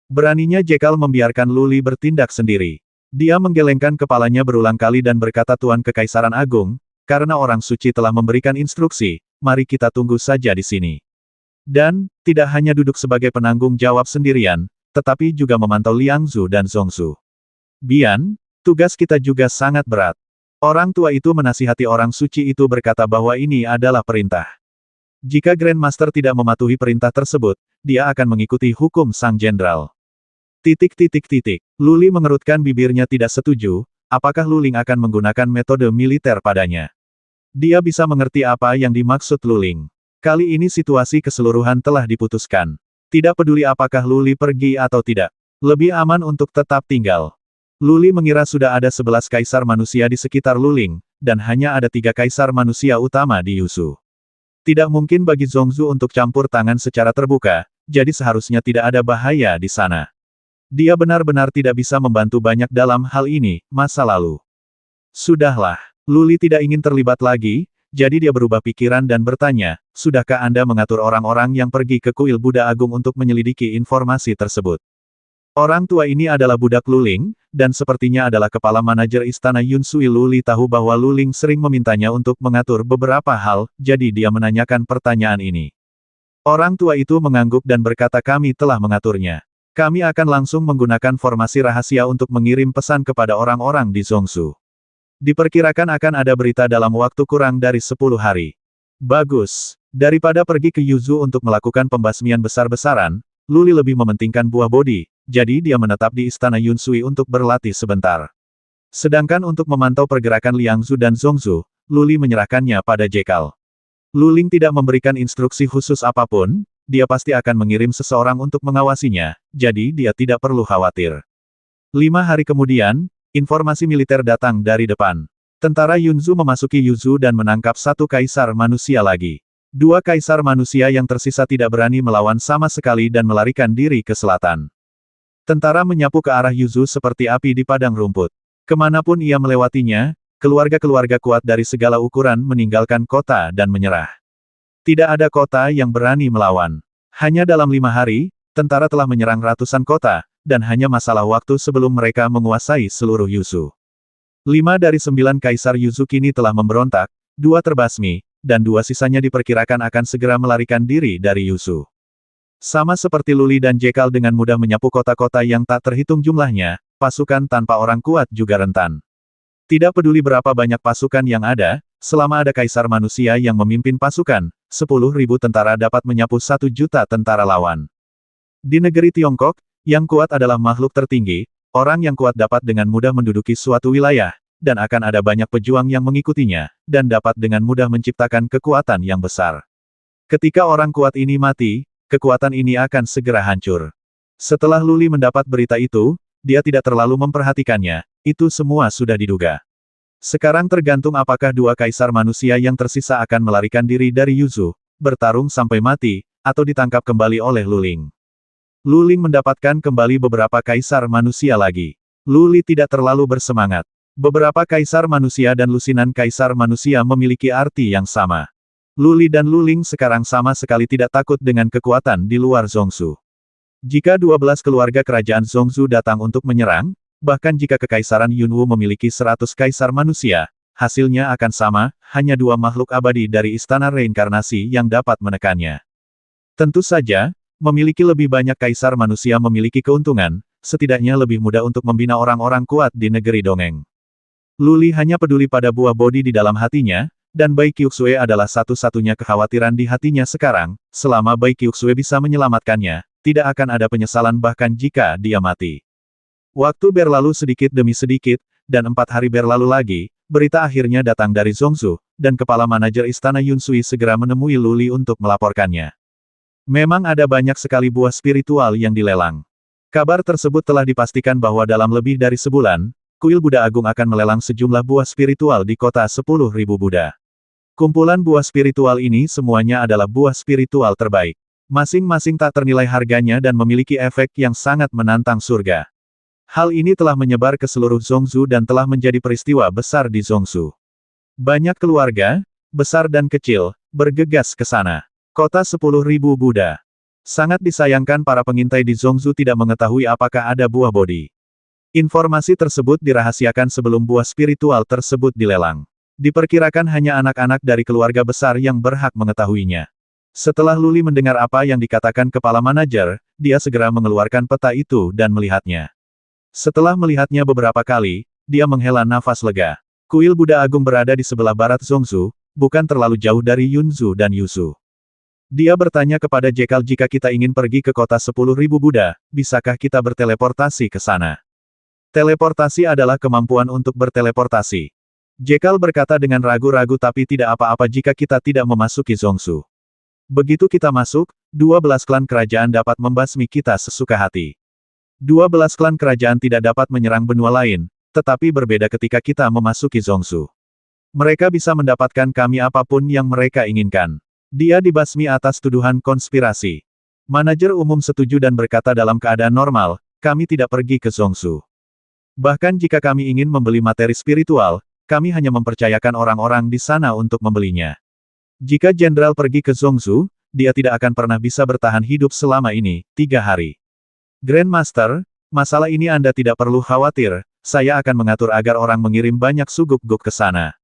Beraninya Jekyll membiarkan Lu Li bertindak sendiri. Dia menggelengkan kepalanya berulang kali dan berkata Tuan Kekaisaran Agung, karena orang suci telah memberikan instruksi, mari kita tunggu saja di sini. Dan, tidak hanya duduk sebagai penanggung jawab sendirian, tetapi juga memantau Liang Zhu dan Zhongzu. Bian, tugas kita juga sangat berat. Orang tua itu menasihati orang suci itu berkata bahwa ini adalah perintah. Jika Grandmaster tidak mematuhi perintah tersebut, dia akan mengikuti hukum sang jenderal. Lu Li mengerutkan bibirnya tidak setuju, apakah Lu Ling akan menggunakan metode militer padanya. Dia bisa mengerti apa yang dimaksud Lu Ling. Kali ini situasi keseluruhan telah diputuskan. Tidak peduli apakah Lu Li pergi atau tidak. Lebih aman untuk tetap tinggal. Lu Li mengira sudah ada 11 kaisar manusia di sekitar Lu Ling, dan hanya ada 3 kaisar manusia utama di Yuzu. Tidak mungkin bagi Zhongzu untuk campur tangan secara terbuka, jadi seharusnya tidak ada bahaya di sana. Dia benar-benar tidak bisa membantu banyak dalam hal ini, masa lalu. Sudahlah, Lu Li tidak ingin terlibat lagi, jadi dia berubah pikiran dan bertanya, sudahkah Anda mengatur orang-orang yang pergi ke kuil Buddha Agung untuk menyelidiki informasi tersebut? Orang tua ini adalah budak Luling, dan sepertinya adalah kepala manajer istana Yunsui. Luli tahu bahwa Luling sering memintanya untuk mengatur beberapa hal, jadi dia menanyakan pertanyaan ini. Orang tua itu mengangguk dan berkata, kami telah mengaturnya. Kami akan langsung menggunakan formasi rahasia untuk mengirim pesan kepada orang-orang di Zhongshu. Diperkirakan akan ada berita dalam waktu kurang dari 10 hari. Bagus. Daripada pergi ke Yuzu untuk melakukan pembasmian besar-besaran, Luli lebih mementingkan buah bodi, jadi dia menetap di istana Yunsui untuk berlatih sebentar. Sedangkan untuk memantau pergerakan Liangzu dan Zhongzu, Luli menyerahkannya pada Jekal. Luling tidak memberikan instruksi khusus apapun, dia pasti akan mengirim seseorang untuk mengawasinya, jadi dia tidak perlu khawatir. 5 hari kemudian, informasi militer datang dari depan. Tentara Yunzu memasuki Yuzu dan menangkap 1 kaisar manusia lagi. 2 kaisar manusia yang tersisa tidak berani melawan sama sekali dan melarikan diri ke selatan. Tentara menyapu ke arah Yuzu seperti api di padang rumput. Kemanapun ia melewatinya, keluarga-keluarga kuat dari segala ukuran meninggalkan kota dan menyerah. Tidak ada kota yang berani melawan. Hanya dalam 5 hari, tentara telah menyerang ratusan kota, dan hanya masalah waktu sebelum mereka menguasai seluruh Yuzu. 5 dari 9 kaisar Yuzu kini telah memberontak, 2 terbasmi, dan 2 sisanya diperkirakan akan segera melarikan diri dari Yuzu. Sama seperti Luli dan Jekal dengan mudah menyapu kota-kota yang tak terhitung jumlahnya, pasukan tanpa orang kuat juga rentan. Tidak peduli berapa banyak pasukan yang ada, selama ada kaisar manusia yang memimpin pasukan, 10.000 tentara dapat menyapu 1 juta tentara lawan. Di negeri Tiongkok, yang kuat adalah makhluk tertinggi, orang yang kuat dapat dengan mudah menduduki suatu wilayah, dan akan ada banyak pejuang yang mengikutinya, dan dapat dengan mudah menciptakan kekuatan yang besar. Ketika orang kuat ini mati, kekuatan ini akan segera hancur. Setelah Luli mendapat berita itu, dia tidak terlalu memperhatikannya, itu semua sudah diduga. Sekarang tergantung apakah 2 kaisar manusia yang tersisa akan melarikan diri dari Yuzu, bertarung sampai mati, atau ditangkap kembali oleh Luling. Luling mendapatkan kembali beberapa kaisar manusia lagi. Luli tidak terlalu bersemangat. Beberapa kaisar manusia dan lusinan kaisar manusia memiliki arti yang sama. Luli dan Luling sekarang sama sekali tidak takut dengan kekuatan di luar Zhongshu. Jika 12 keluarga kerajaan Zhongshu datang untuk menyerang, bahkan jika kekaisaran Yunwu memiliki 100 kaisar manusia, hasilnya akan sama, hanya 2 makhluk abadi dari istana reinkarnasi yang dapat menekannya. Tentu saja, memiliki lebih banyak kaisar manusia memiliki keuntungan, setidaknya lebih mudah untuk membina orang-orang kuat di negeri dongeng. Luli hanya peduli pada buah bodi di dalam hatinya, dan Bai Qiuxue adalah satu-satunya kekhawatiran di hatinya sekarang, selama Bai Qiuxue bisa menyelamatkannya, tidak akan ada penyesalan bahkan jika dia mati. Waktu berlalu sedikit demi sedikit, dan 4 hari berlalu lagi, berita akhirnya datang dari Zhongshu, dan kepala manajer istana Yunsui segera menemui Luli untuk melaporkannya. Memang ada banyak sekali buah spiritual yang dilelang. Kabar tersebut telah dipastikan bahwa dalam lebih dari sebulan, Kuil Buddha Agung akan melelang sejumlah buah spiritual di kota 10.000 Buddha. Kumpulan buah spiritual ini semuanya adalah buah spiritual terbaik. Masing-masing tak ternilai harganya dan memiliki efek yang sangat menantang surga. Hal ini telah menyebar ke seluruh Zhongshu dan telah menjadi peristiwa besar di Zhongshu. Banyak keluarga, besar dan kecil, bergegas ke sana. Kota 10.000 Buddha. Sangat disayangkan para pengintai di Zhongshu tidak mengetahui apakah ada buah bodi. Informasi tersebut dirahasiakan sebelum buah spiritual tersebut dilelang. Diperkirakan hanya anak-anak dari keluarga besar yang berhak mengetahuinya. Setelah Luli mendengar apa yang dikatakan kepala manajer, dia segera mengeluarkan peta itu dan melihatnya. Setelah melihatnya beberapa kali, dia menghela nafas lega. Kuil Buddha Agung berada di sebelah barat Zhongshu, bukan terlalu jauh dari Yunzu dan Yuzu. Dia bertanya kepada Jekal, jika kita ingin pergi ke kota 10.000 Buddha, bisakah kita berteleportasi ke sana? Teleportasi adalah kemampuan untuk berteleportasi. Jekal berkata dengan ragu-ragu, tapi tidak apa-apa jika kita tidak memasuki Zhongshu. Begitu kita masuk, 12 klan kerajaan dapat membasmi kita sesuka hati. 12 klan kerajaan tidak dapat menyerang benua lain, tetapi berbeda ketika kita memasuki Zhongshu. Mereka bisa mendapatkan kami apapun yang mereka inginkan. Dia dibasmi atas tuduhan konspirasi. Manajer umum setuju dan berkata, dalam keadaan normal, kami tidak pergi ke Zhongshu. Bahkan jika kami ingin membeli materi spiritual, kami hanya mempercayakan orang-orang di sana untuk membelinya. Jika jenderal pergi ke Zhongshu, dia tidak akan pernah bisa bertahan hidup selama ini, 3 hari. Grandmaster, Masalah ini Anda tidak perlu khawatir, saya akan mengatur agar orang mengirim banyak suguk-guk ke sana.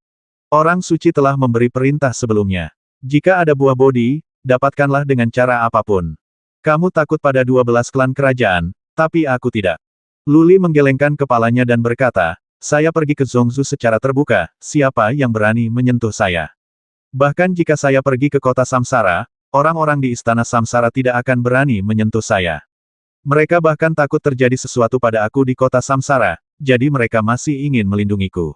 Orang suci telah memberi perintah sebelumnya. Jika ada buah bodi, dapatkanlah dengan cara apapun. Kamu takut pada 12 klan kerajaan, tapi aku tidak. Luli menggelengkan kepalanya dan berkata, saya pergi ke Zhongzhou secara terbuka, siapa yang berani menyentuh saya? Bahkan jika saya pergi ke kota Samsara, orang-orang di istana Samsara tidak akan berani menyentuh saya. Mereka bahkan takut terjadi sesuatu pada aku di kota Samsara, jadi mereka masih ingin melindungiku.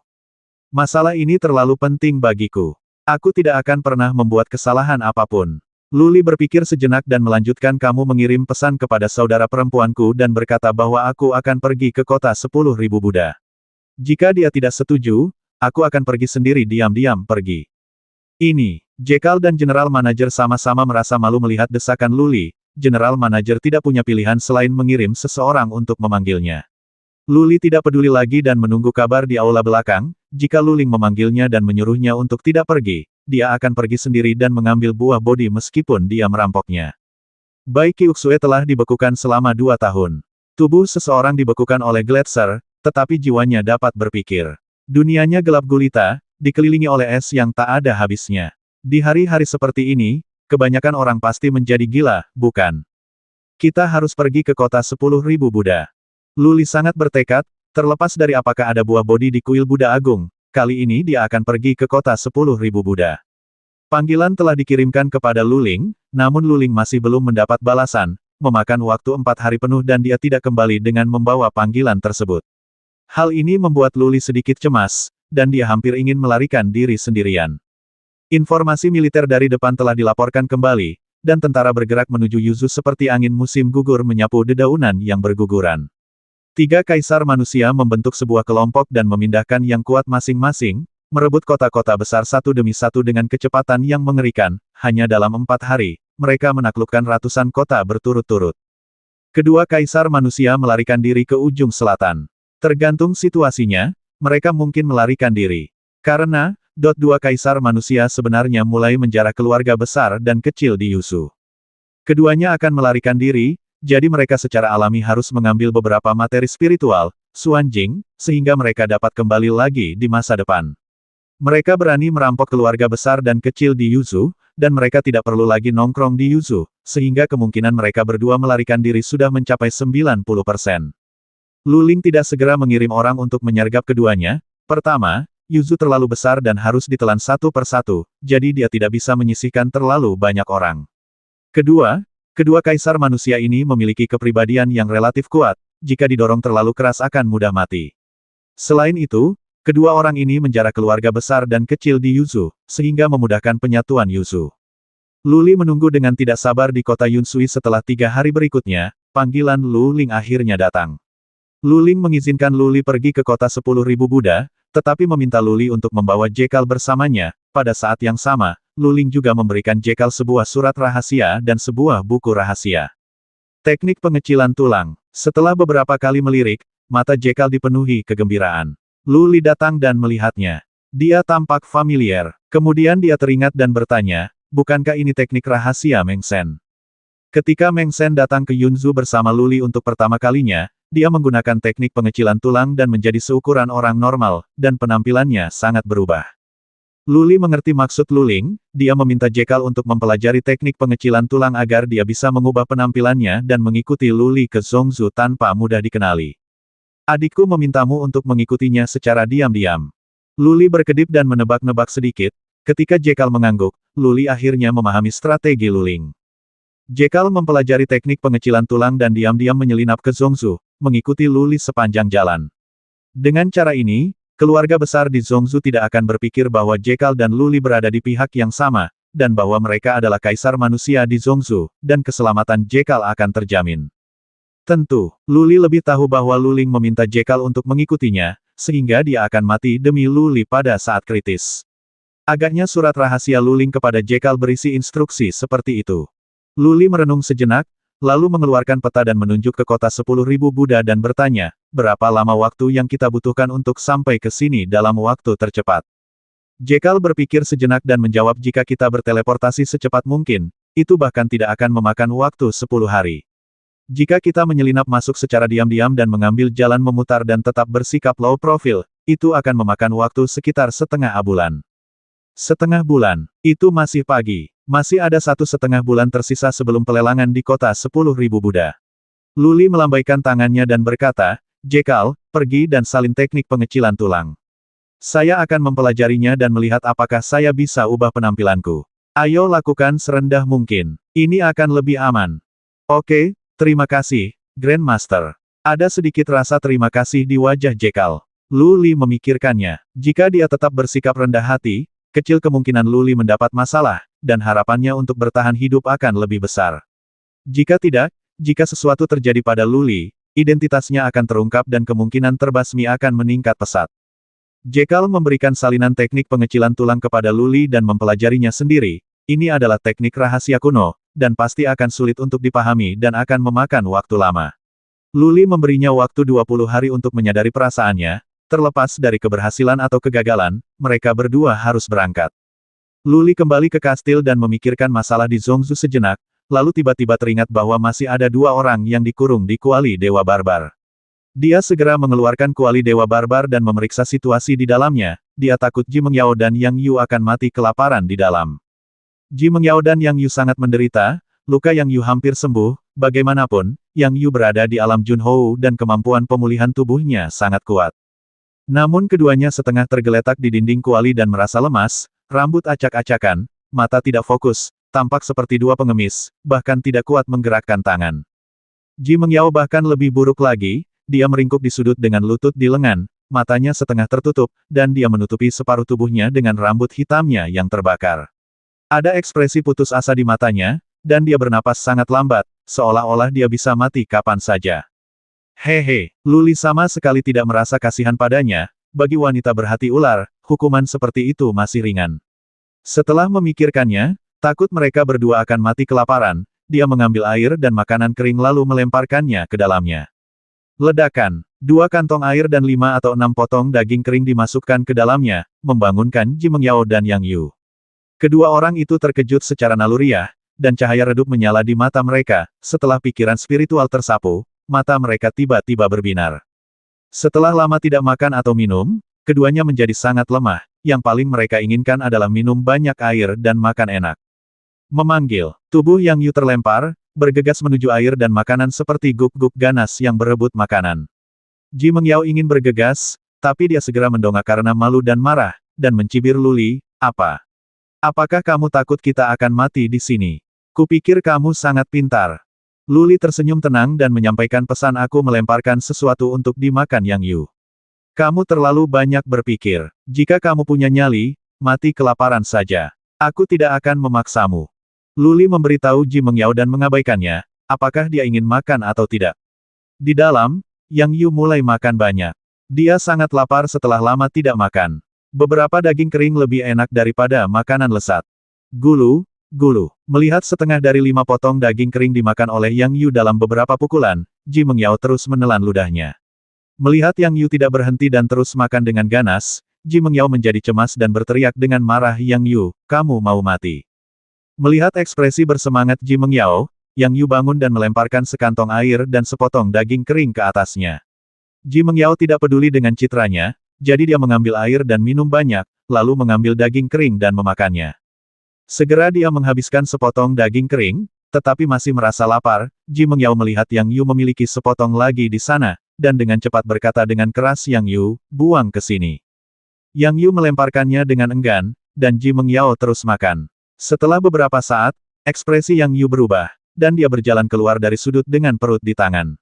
Masalah ini terlalu penting bagiku. Aku tidak akan pernah membuat kesalahan apapun. Luli berpikir sejenak dan melanjutkan kamu mengirim pesan kepada saudara perempuanku dan berkata bahwa aku akan pergi ke kota 10.000 Buddha. Jika dia tidak setuju, aku akan pergi sendiri diam-diam pergi. Ini, Jekyll dan General Manager sama-sama merasa malu melihat desakan Luli. General Manager tidak punya pilihan selain mengirim seseorang untuk memanggilnya. Luli tidak peduli lagi dan menunggu kabar di aula belakang. Jika Luling memanggilnya dan menyuruhnya untuk tidak pergi, dia akan pergi sendiri dan mengambil buah bodi meskipun dia merampoknya. Bai Qiuxue telah dibekukan selama 2 tahun. Tubuh seseorang dibekukan oleh Gletser, tetapi jiwanya dapat berpikir. Dunianya gelap gulita, dikelilingi oleh es yang tak ada habisnya. Di hari-hari seperti ini, kebanyakan orang pasti menjadi gila, bukan? Kita harus pergi ke kota 10.000 Buddha. Luli sangat bertekad, terlepas dari apakah ada buah bodi di kuil Buddha Agung, kali ini dia akan pergi ke kota 10.000 Buddha. Panggilan telah dikirimkan kepada Luling, namun Luling masih belum mendapat balasan, memakan waktu 4 hari penuh dan dia tidak kembali dengan membawa panggilan tersebut. Hal ini membuat Luli sedikit cemas, dan dia hampir ingin melarikan diri sendirian. Informasi militer dari depan telah dilaporkan kembali, dan tentara bergerak menuju Yuzu seperti angin musim gugur menyapu dedaunan yang berguguran. 3 kaisar manusia membentuk sebuah kelompok dan memindahkan yang kuat masing-masing, merebut kota-kota besar satu demi satu dengan kecepatan yang mengerikan, hanya dalam 4 hari, mereka menaklukkan ratusan kota berturut-turut. Kedua kaisar manusia melarikan diri ke ujung selatan. Tergantung situasinya, mereka mungkin melarikan diri. Karena, 2 kaisar manusia sebenarnya mulai menjarah keluarga besar dan kecil di Yuzu. Keduanya akan melarikan diri, jadi mereka secara alami harus mengambil beberapa materi spiritual, Xuanjing, sehingga mereka dapat kembali lagi di masa depan. Mereka berani merampok keluarga besar dan kecil di Yuzu, dan mereka tidak perlu lagi nongkrong di Yuzu, sehingga kemungkinan mereka berdua melarikan diri sudah mencapai 90%. Luling tidak segera mengirim orang untuk menyergap keduanya. Pertama, Yuzu terlalu besar dan harus ditelan satu persatu, jadi dia tidak bisa menyisihkan terlalu banyak orang. Kedua kaisar manusia ini memiliki kepribadian yang relatif kuat, jika didorong terlalu keras akan mudah mati. Selain itu, kedua orang ini menjarah keluarga besar dan kecil di Yuzu, sehingga memudahkan penyatuan Yuzu. Luli menunggu dengan tidak sabar di kota Yunsui setelah 3 hari berikutnya, panggilan Luling akhirnya datang. Luling mengizinkan Luli pergi ke kota 10.000 Buddha, tetapi meminta Luli untuk membawa Jekyll bersamanya. Pada saat yang sama, Luling juga memberikan Jekyll sebuah surat rahasia dan sebuah buku rahasia. Teknik pengecilan tulang. Setelah beberapa kali melirik, mata Jekyll dipenuhi kegembiraan. Luli datang dan melihatnya. Dia tampak familiar. Kemudian dia teringat dan bertanya, bukankah ini teknik rahasia Meng Sen? Ketika Meng Sen datang ke Yunzu bersama Luli untuk pertama kalinya, dia menggunakan teknik pengecilan tulang dan menjadi seukuran orang normal, dan penampilannya sangat berubah. Luli mengerti maksud Luling, dia meminta Jekyll untuk mempelajari teknik pengecilan tulang agar dia bisa mengubah penampilannya dan mengikuti Luli ke Zhongzhou tanpa mudah dikenali. Adikku memintamu untuk mengikutinya secara diam-diam. Luli berkedip dan menebak-nebak sedikit, ketika Jekyll mengangguk, Luli akhirnya memahami strategi Luling. Jekyll mempelajari teknik pengecilan tulang dan diam-diam menyelinap ke Zhongzhou, mengikuti Luli sepanjang jalan. Dengan cara ini, keluarga besar di Zhongzhou tidak akan berpikir bahwa Jekyll dan Luli berada di pihak yang sama, dan bahwa mereka adalah kaisar manusia di Zhongzhou, dan keselamatan Jekyll akan terjamin. Tentu, Luli lebih tahu bahwa Luling meminta Jekyll untuk mengikutinya, sehingga dia akan mati demi Luli pada saat kritis. Agaknya surat rahasia Luling kepada Jekyll berisi instruksi seperti itu. Luli merenung sejenak, lalu mengeluarkan peta dan menunjuk ke kota 10.000 Buddha dan bertanya, berapa lama waktu yang kita butuhkan untuk sampai ke sini dalam waktu tercepat? Jekyll berpikir sejenak dan menjawab jika kita berteleportasi secepat mungkin, itu bahkan tidak akan memakan waktu 10 hari. Jika kita menyelinap masuk secara diam-diam dan mengambil jalan memutar dan tetap bersikap low profile, itu akan memakan waktu sekitar setengah bulan. Setengah bulan, itu masih pagi. Masih ada 1,5 bulan tersisa sebelum pelelangan di kota 10.000 Buddha. Luli melambaikan tangannya dan berkata, Jekal, pergi dan salin teknik pengecilan tulang. Saya akan mempelajarinya dan melihat apakah saya bisa ubah penampilanku. Ayo lakukan serendah mungkin. Ini akan lebih aman. Oke, terima kasih, Grandmaster. Ada sedikit rasa terima kasih di wajah Jekal. Luli memikirkannya. Jika dia tetap bersikap rendah hati, kecil kemungkinan Luli mendapat masalah, dan harapannya untuk bertahan hidup akan lebih besar. Jika tidak, jika sesuatu terjadi pada Luli, identitasnya akan terungkap dan kemungkinan terbasmi akan meningkat pesat. Jekal memberikan salinan teknik pengecilan tulang kepada Luli dan mempelajarinya sendiri. Ini adalah teknik rahasia kuno, dan pasti akan sulit untuk dipahami dan akan memakan waktu lama. Luli memberinya waktu 20 hari untuk menyadari perasaannya, terlepas dari keberhasilan atau kegagalan, mereka berdua harus berangkat. Luli kembali ke kastil dan memikirkan masalah di Zhongzhou sejenak, lalu tiba-tiba teringat bahwa masih ada 2 orang yang dikurung di kuali Dewa Barbar. Dia segera mengeluarkan kuali Dewa Barbar dan memeriksa situasi di dalamnya, dia takut Ji Mengyao dan Yang Yu akan mati kelaparan di dalam. Ji Mengyao dan Yang Yu sangat menderita, luka Yang Yu hampir sembuh, bagaimanapun, Yang Yu berada di alam Junhou dan kemampuan pemulihan tubuhnya sangat kuat. Namun keduanya setengah tergeletak di dinding kuali dan merasa lemas, rambut acak-acakan, mata tidak fokus, tampak seperti 2 pengemis, bahkan tidak kuat menggerakkan tangan. Ji Mengyao bahkan lebih buruk lagi, dia meringkuk di sudut dengan lutut di lengan, matanya setengah tertutup, dan dia menutupi separuh tubuhnya dengan rambut hitamnya yang terbakar. Ada ekspresi putus asa di matanya, dan dia bernapas sangat lambat, seolah-olah dia bisa mati kapan saja. Hehe, Luli sama sekali tidak merasa kasihan padanya, bagi wanita berhati ular, hukuman seperti itu masih ringan. Setelah memikirkannya, takut mereka berdua akan mati kelaparan, dia mengambil air dan makanan kering lalu melemparkannya ke dalamnya. Ledakan, 2 kantong air dan 5 atau 6 potong daging kering dimasukkan ke dalamnya, membangunkan Ji Mengyao dan Yang Yu. Kedua orang itu terkejut secara naluriah, dan cahaya redup menyala di mata mereka, setelah pikiran spiritual tersapu, mata mereka tiba-tiba berbinar. Setelah lama tidak makan atau minum, keduanya menjadi sangat lemah, yang paling mereka inginkan adalah minum banyak air dan makan enak. Memanggil, tubuh Yang Yu terlempar, bergegas menuju air dan makanan seperti guk-guk ganas yang berebut makanan. Ji Mengyao ingin bergegas, tapi dia segera mendongak karena malu dan marah, dan mencibir Luli, apa? Apakah kamu takut kita akan mati di sini? Kupikir kamu sangat pintar. Luli tersenyum tenang dan menyampaikan pesan aku melemparkan sesuatu untuk dimakan Yang Yu. Kamu terlalu banyak berpikir. Jika kamu punya nyali, mati kelaparan saja. Aku tidak akan memaksamu. Luli memberitahu Ji Mengyao dan mengabaikannya, apakah dia ingin makan atau tidak. Di dalam, Yang Yu mulai makan banyak. Dia sangat lapar setelah lama tidak makan. Beberapa daging kering lebih enak daripada makanan lesat. Gulu. Melihat setengah dari 5 potong daging kering dimakan oleh Yang Yu dalam beberapa pukulan, Ji Mengyao terus menelan ludahnya. Melihat Yang Yu tidak berhenti dan terus makan dengan ganas, Ji Mengyao menjadi cemas dan berteriak dengan marah, Yang Yu, kamu mau mati. Melihat ekspresi bersemangat Ji Mengyao, Yang Yu bangun dan melemparkan sekantong air dan sepotong daging kering ke atasnya. Ji Mengyao tidak peduli dengan citranya, jadi dia mengambil air dan minum banyak, lalu mengambil daging kering dan memakannya. Segera dia menghabiskan sepotong daging kering, tetapi masih merasa lapar. Ji Mengyao melihat Yang Yu memiliki sepotong lagi di sana, dan dengan cepat berkata dengan keras, Yang Yu, buang ke sini. Yang Yu melemparkannya dengan enggan, dan Ji Mengyao terus makan. Setelah beberapa saat, ekspresi Yang Yu berubah, dan dia berjalan keluar dari sudut dengan perut di tangan.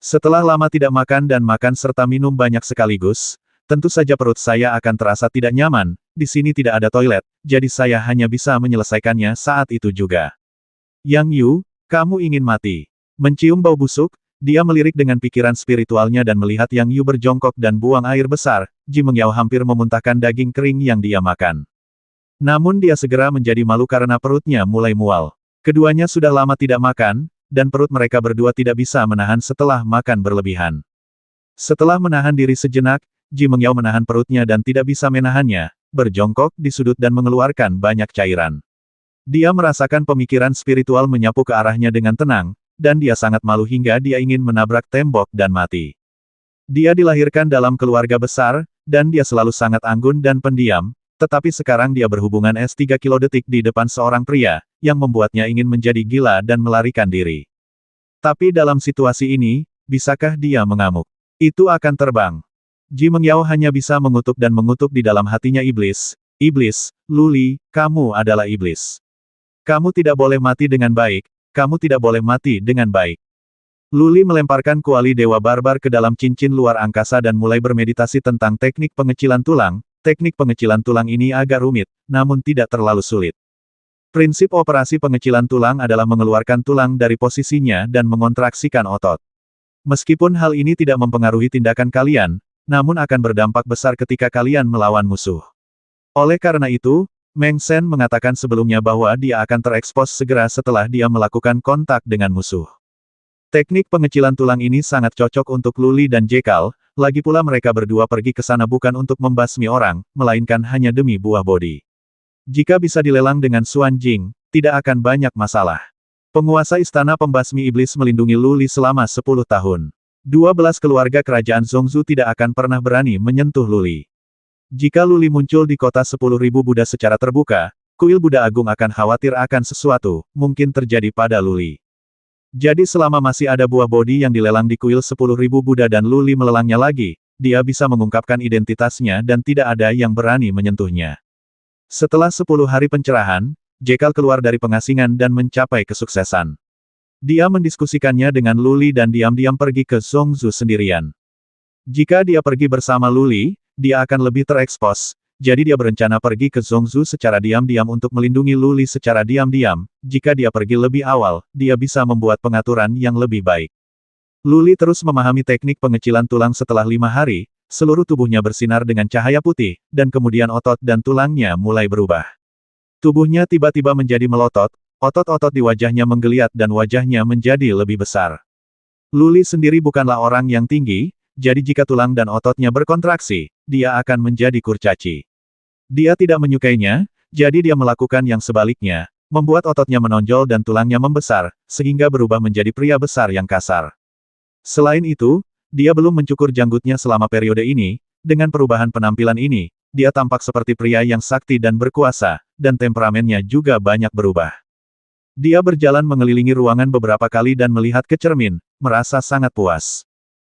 Setelah lama tidak makan dan makan serta minum banyak sekaligus, tentu saja perut saya akan terasa tidak nyaman, di sini tidak ada toilet, jadi saya hanya bisa menyelesaikannya saat itu juga. Yang Yu, kamu ingin mati. Mencium bau busuk, dia melirik dengan pikiran spiritualnya dan melihat Yang Yu berjongkok dan buang air besar, Ji Mengyao hampir memuntahkan daging kering yang dia makan. Namun dia segera menjadi malu karena perutnya mulai mual. Keduanya sudah lama tidak makan, dan perut mereka berdua tidak bisa menahan setelah makan berlebihan. Setelah menahan diri sejenak, Ji Mengyao menahan perutnya dan tidak bisa menahannya, berjongkok di sudut dan mengeluarkan banyak cairan. Dia merasakan pemikiran spiritual menyapu ke arahnya dengan tenang, dan dia sangat malu hingga dia ingin menabrak tembok dan mati. Dia dilahirkan dalam keluarga besar, dan dia selalu sangat anggun dan pendiam, tetapi sekarang dia berhubungan S3 kilodetik di depan seorang pria, yang membuatnya ingin menjadi gila dan melarikan diri. Tapi dalam situasi ini, bisakah dia mengamuk? Itu akan terbang. Ji Mengyao hanya bisa mengutuk dan mengutuk di dalam hatinya iblis. Iblis, Luli, kamu adalah iblis. Kamu tidak boleh mati dengan baik, kamu tidak boleh mati dengan baik. Luli melemparkan kuali Dewa Barbar ke dalam cincin luar angkasa dan mulai bermeditasi tentang teknik pengecilan tulang. Teknik pengecilan tulang ini agak rumit, namun tidak terlalu sulit. Prinsip operasi pengecilan tulang adalah mengeluarkan tulang dari posisinya dan mengontraksikan otot. Meskipun hal ini tidak mempengaruhi tindakan kalian, namun akan berdampak besar ketika kalian melawan musuh. Oleh karena itu, Meng Shen mengatakan sebelumnya bahwa dia akan terekspos segera setelah dia melakukan kontak dengan musuh. Teknik pengecilan tulang ini sangat cocok untuk Luli dan Jekal, lagi pula mereka berdua pergi ke sana bukan untuk membasmi orang, melainkan hanya demi buah bodi. Jika bisa dilelang dengan Xuan Jing, tidak akan banyak masalah. Penguasa istana pembasmi iblis melindungi Luli selama 10 tahun. 12 keluarga kerajaan Zhongzhou tidak akan pernah berani menyentuh Luli. Jika Luli muncul di kota 10.000 Buddha secara terbuka, kuil Buddha Agung akan khawatir akan sesuatu, mungkin terjadi pada Luli. Jadi selama masih ada buah bodi yang dilelang di kuil 10.000 Buddha dan Luli melelangnya lagi, dia bisa mengungkapkan identitasnya dan tidak ada yang berani menyentuhnya. Setelah 10 hari pencerahan, Jekal keluar dari pengasingan dan mencapai kesuksesan. Dia mendiskusikannya dengan Luli dan diam-diam pergi ke Zhongzhou sendirian. Jika dia pergi bersama Luli, dia akan lebih terekspos, jadi dia berencana pergi ke Zhongzhou secara diam-diam untuk melindungi Luli secara diam-diam. Jika dia pergi lebih awal, dia bisa membuat pengaturan yang lebih baik. Luli terus memahami teknik pengecilan tulang setelah 5 hari, seluruh tubuhnya bersinar dengan cahaya putih, dan kemudian otot dan tulangnya mulai berubah. Tubuhnya tiba-tiba menjadi melotot, otot-otot di wajahnya menggeliat dan wajahnya menjadi lebih besar. Luli sendiri bukanlah orang yang tinggi, jadi jika tulang dan ototnya berkontraksi, dia akan menjadi kurcaci. Dia tidak menyukainya, jadi dia melakukan yang sebaliknya, membuat ototnya menonjol dan tulangnya membesar, sehingga berubah menjadi pria besar yang kasar. Selain itu, dia belum mencukur janggutnya selama periode ini, dengan perubahan penampilan ini, dia tampak seperti pria yang sakti dan berkuasa, dan temperamennya juga banyak berubah. Dia berjalan mengelilingi ruangan beberapa kali dan melihat ke cermin, merasa sangat puas.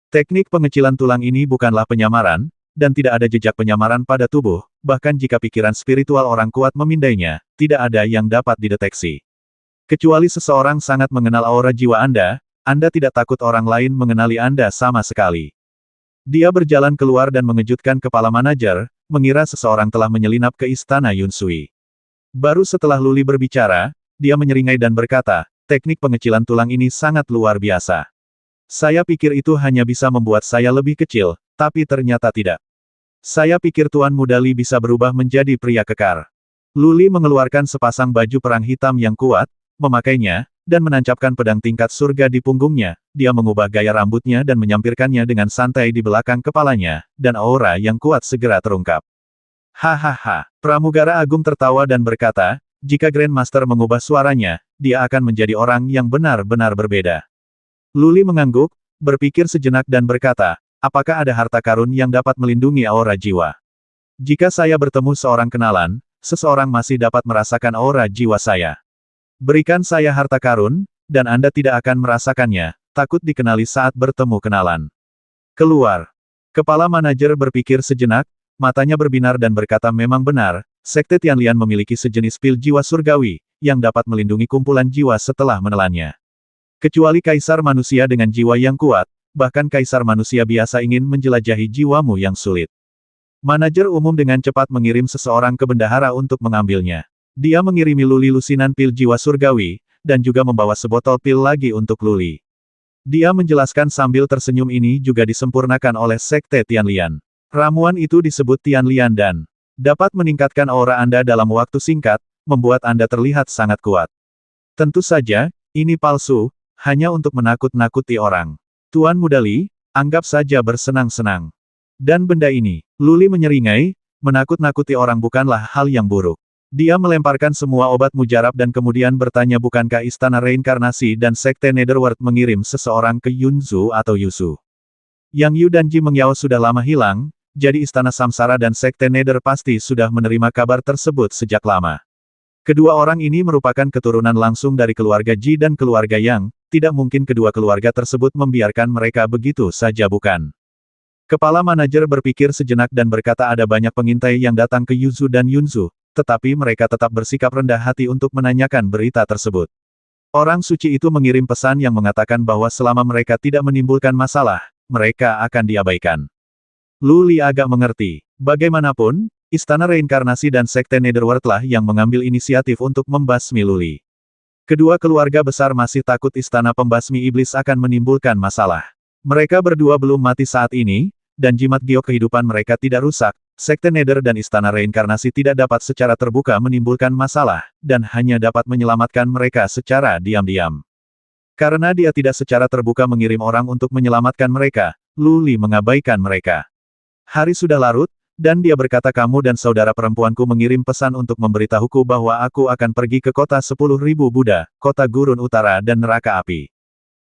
Teknik pengecilan tulang ini bukanlah penyamaran, dan tidak ada jejak penyamaran pada tubuh, bahkan jika pikiran spiritual orang kuat memindainya, tidak ada yang dapat dideteksi. Kecuali seseorang sangat mengenal aura jiwa Anda tidak takut orang lain mengenali Anda sama sekali. Dia berjalan keluar dan mengejutkan kepala manajer, mengira seseorang telah menyelinap ke istana Yun Sui. Baru setelah Luli berbicara, dia menyeringai dan berkata, teknik pengecilan tulang ini sangat luar biasa. Saya pikir itu hanya bisa membuat saya lebih kecil, tapi ternyata tidak. Saya pikir Tuan Muda Li bisa berubah menjadi pria kekar. Luli mengeluarkan sepasang baju perang hitam yang kuat, memakainya, dan menancapkan pedang tingkat surga di punggungnya. Dia mengubah gaya rambutnya dan menyampirkannya dengan santai di belakang kepalanya, dan aura yang kuat segera terungkap. Hahaha, Pramugara Agung tertawa dan berkata, jika Grandmaster mengubah suaranya, dia akan menjadi orang yang benar-benar berbeda. Luli mengangguk, berpikir sejenak dan berkata, apakah ada harta karun yang dapat melindungi aura jiwa? Jika saya bertemu seorang kenalan, seseorang masih dapat merasakan aura jiwa saya. Berikan saya harta karun, dan Anda tidak akan merasakannya, takut dikenali saat bertemu kenalan. Keluar. Kepala manajer berpikir sejenak, matanya berbinar dan berkata memang benar, Sekte Tianlian memiliki sejenis pil jiwa surgawi, yang dapat melindungi kumpulan jiwa setelah menelannya. Kecuali kaisar manusia dengan jiwa yang kuat, bahkan kaisar manusia biasa ingin menjelajahi jiwamu yang sulit. Manajer umum dengan cepat mengirim seseorang ke bendahara untuk mengambilnya. Dia mengirimi Luli lusinan pil jiwa surgawi, dan juga membawa sebotol pil lagi untuk Luli. Dia menjelaskan sambil tersenyum ini juga disempurnakan oleh Sekte Tianlian. Ramuan itu disebut Tianlian dan dapat meningkatkan aura Anda dalam waktu singkat, membuat Anda terlihat sangat kuat. Tentu saja, ini palsu, hanya untuk menakut-nakuti orang. Tuan Muda Li, anggap saja bersenang-senang. Dan benda ini, Luli menyeringai, menakut-nakuti orang bukanlah hal yang buruk. Dia melemparkan semua obat mujarab dan kemudian bertanya bukankah Istana Reinkarnasi dan Sekte Netherworld mengirim seseorang ke Yunzu atau Yuzu. Yang Yu dan Ji Mengyao sudah lama hilang, jadi Istana Samsara dan Sekte Nether pasti sudah menerima kabar tersebut sejak lama. Kedua orang ini merupakan keturunan langsung dari keluarga Ji dan keluarga Yang, tidak mungkin kedua keluarga tersebut membiarkan mereka begitu saja bukan. Kepala manajer berpikir sejenak dan berkata ada banyak pengintai yang datang ke Yuzu dan Yunzu, tetapi mereka tetap bersikap rendah hati untuk menanyakan berita tersebut. Orang suci itu mengirim pesan yang mengatakan bahwa selama mereka tidak menimbulkan masalah, mereka akan diabaikan. Lu Li agak mengerti. Bagaimanapun, Istana Reinkarnasi dan Sekte Netherworld lah yang mengambil inisiatif untuk membasmi Lu Li. Kedua keluarga besar masih takut Istana Pembasmi Iblis akan menimbulkan masalah. Mereka berdua belum mati saat ini, dan jimat giok kehidupan mereka tidak rusak. Sekte Nether dan Istana Reinkarnasi tidak dapat secara terbuka menimbulkan masalah, dan hanya dapat menyelamatkan mereka secara diam-diam. Karena dia tidak secara terbuka mengirim orang untuk menyelamatkan mereka, Lu Li mengabaikan mereka. Hari sudah larut, dan dia berkata kamu dan saudara perempuanku mengirim pesan untuk memberitahuku bahwa aku akan pergi ke kota 10.000 Buddha, kota Gurun Utara dan neraka api.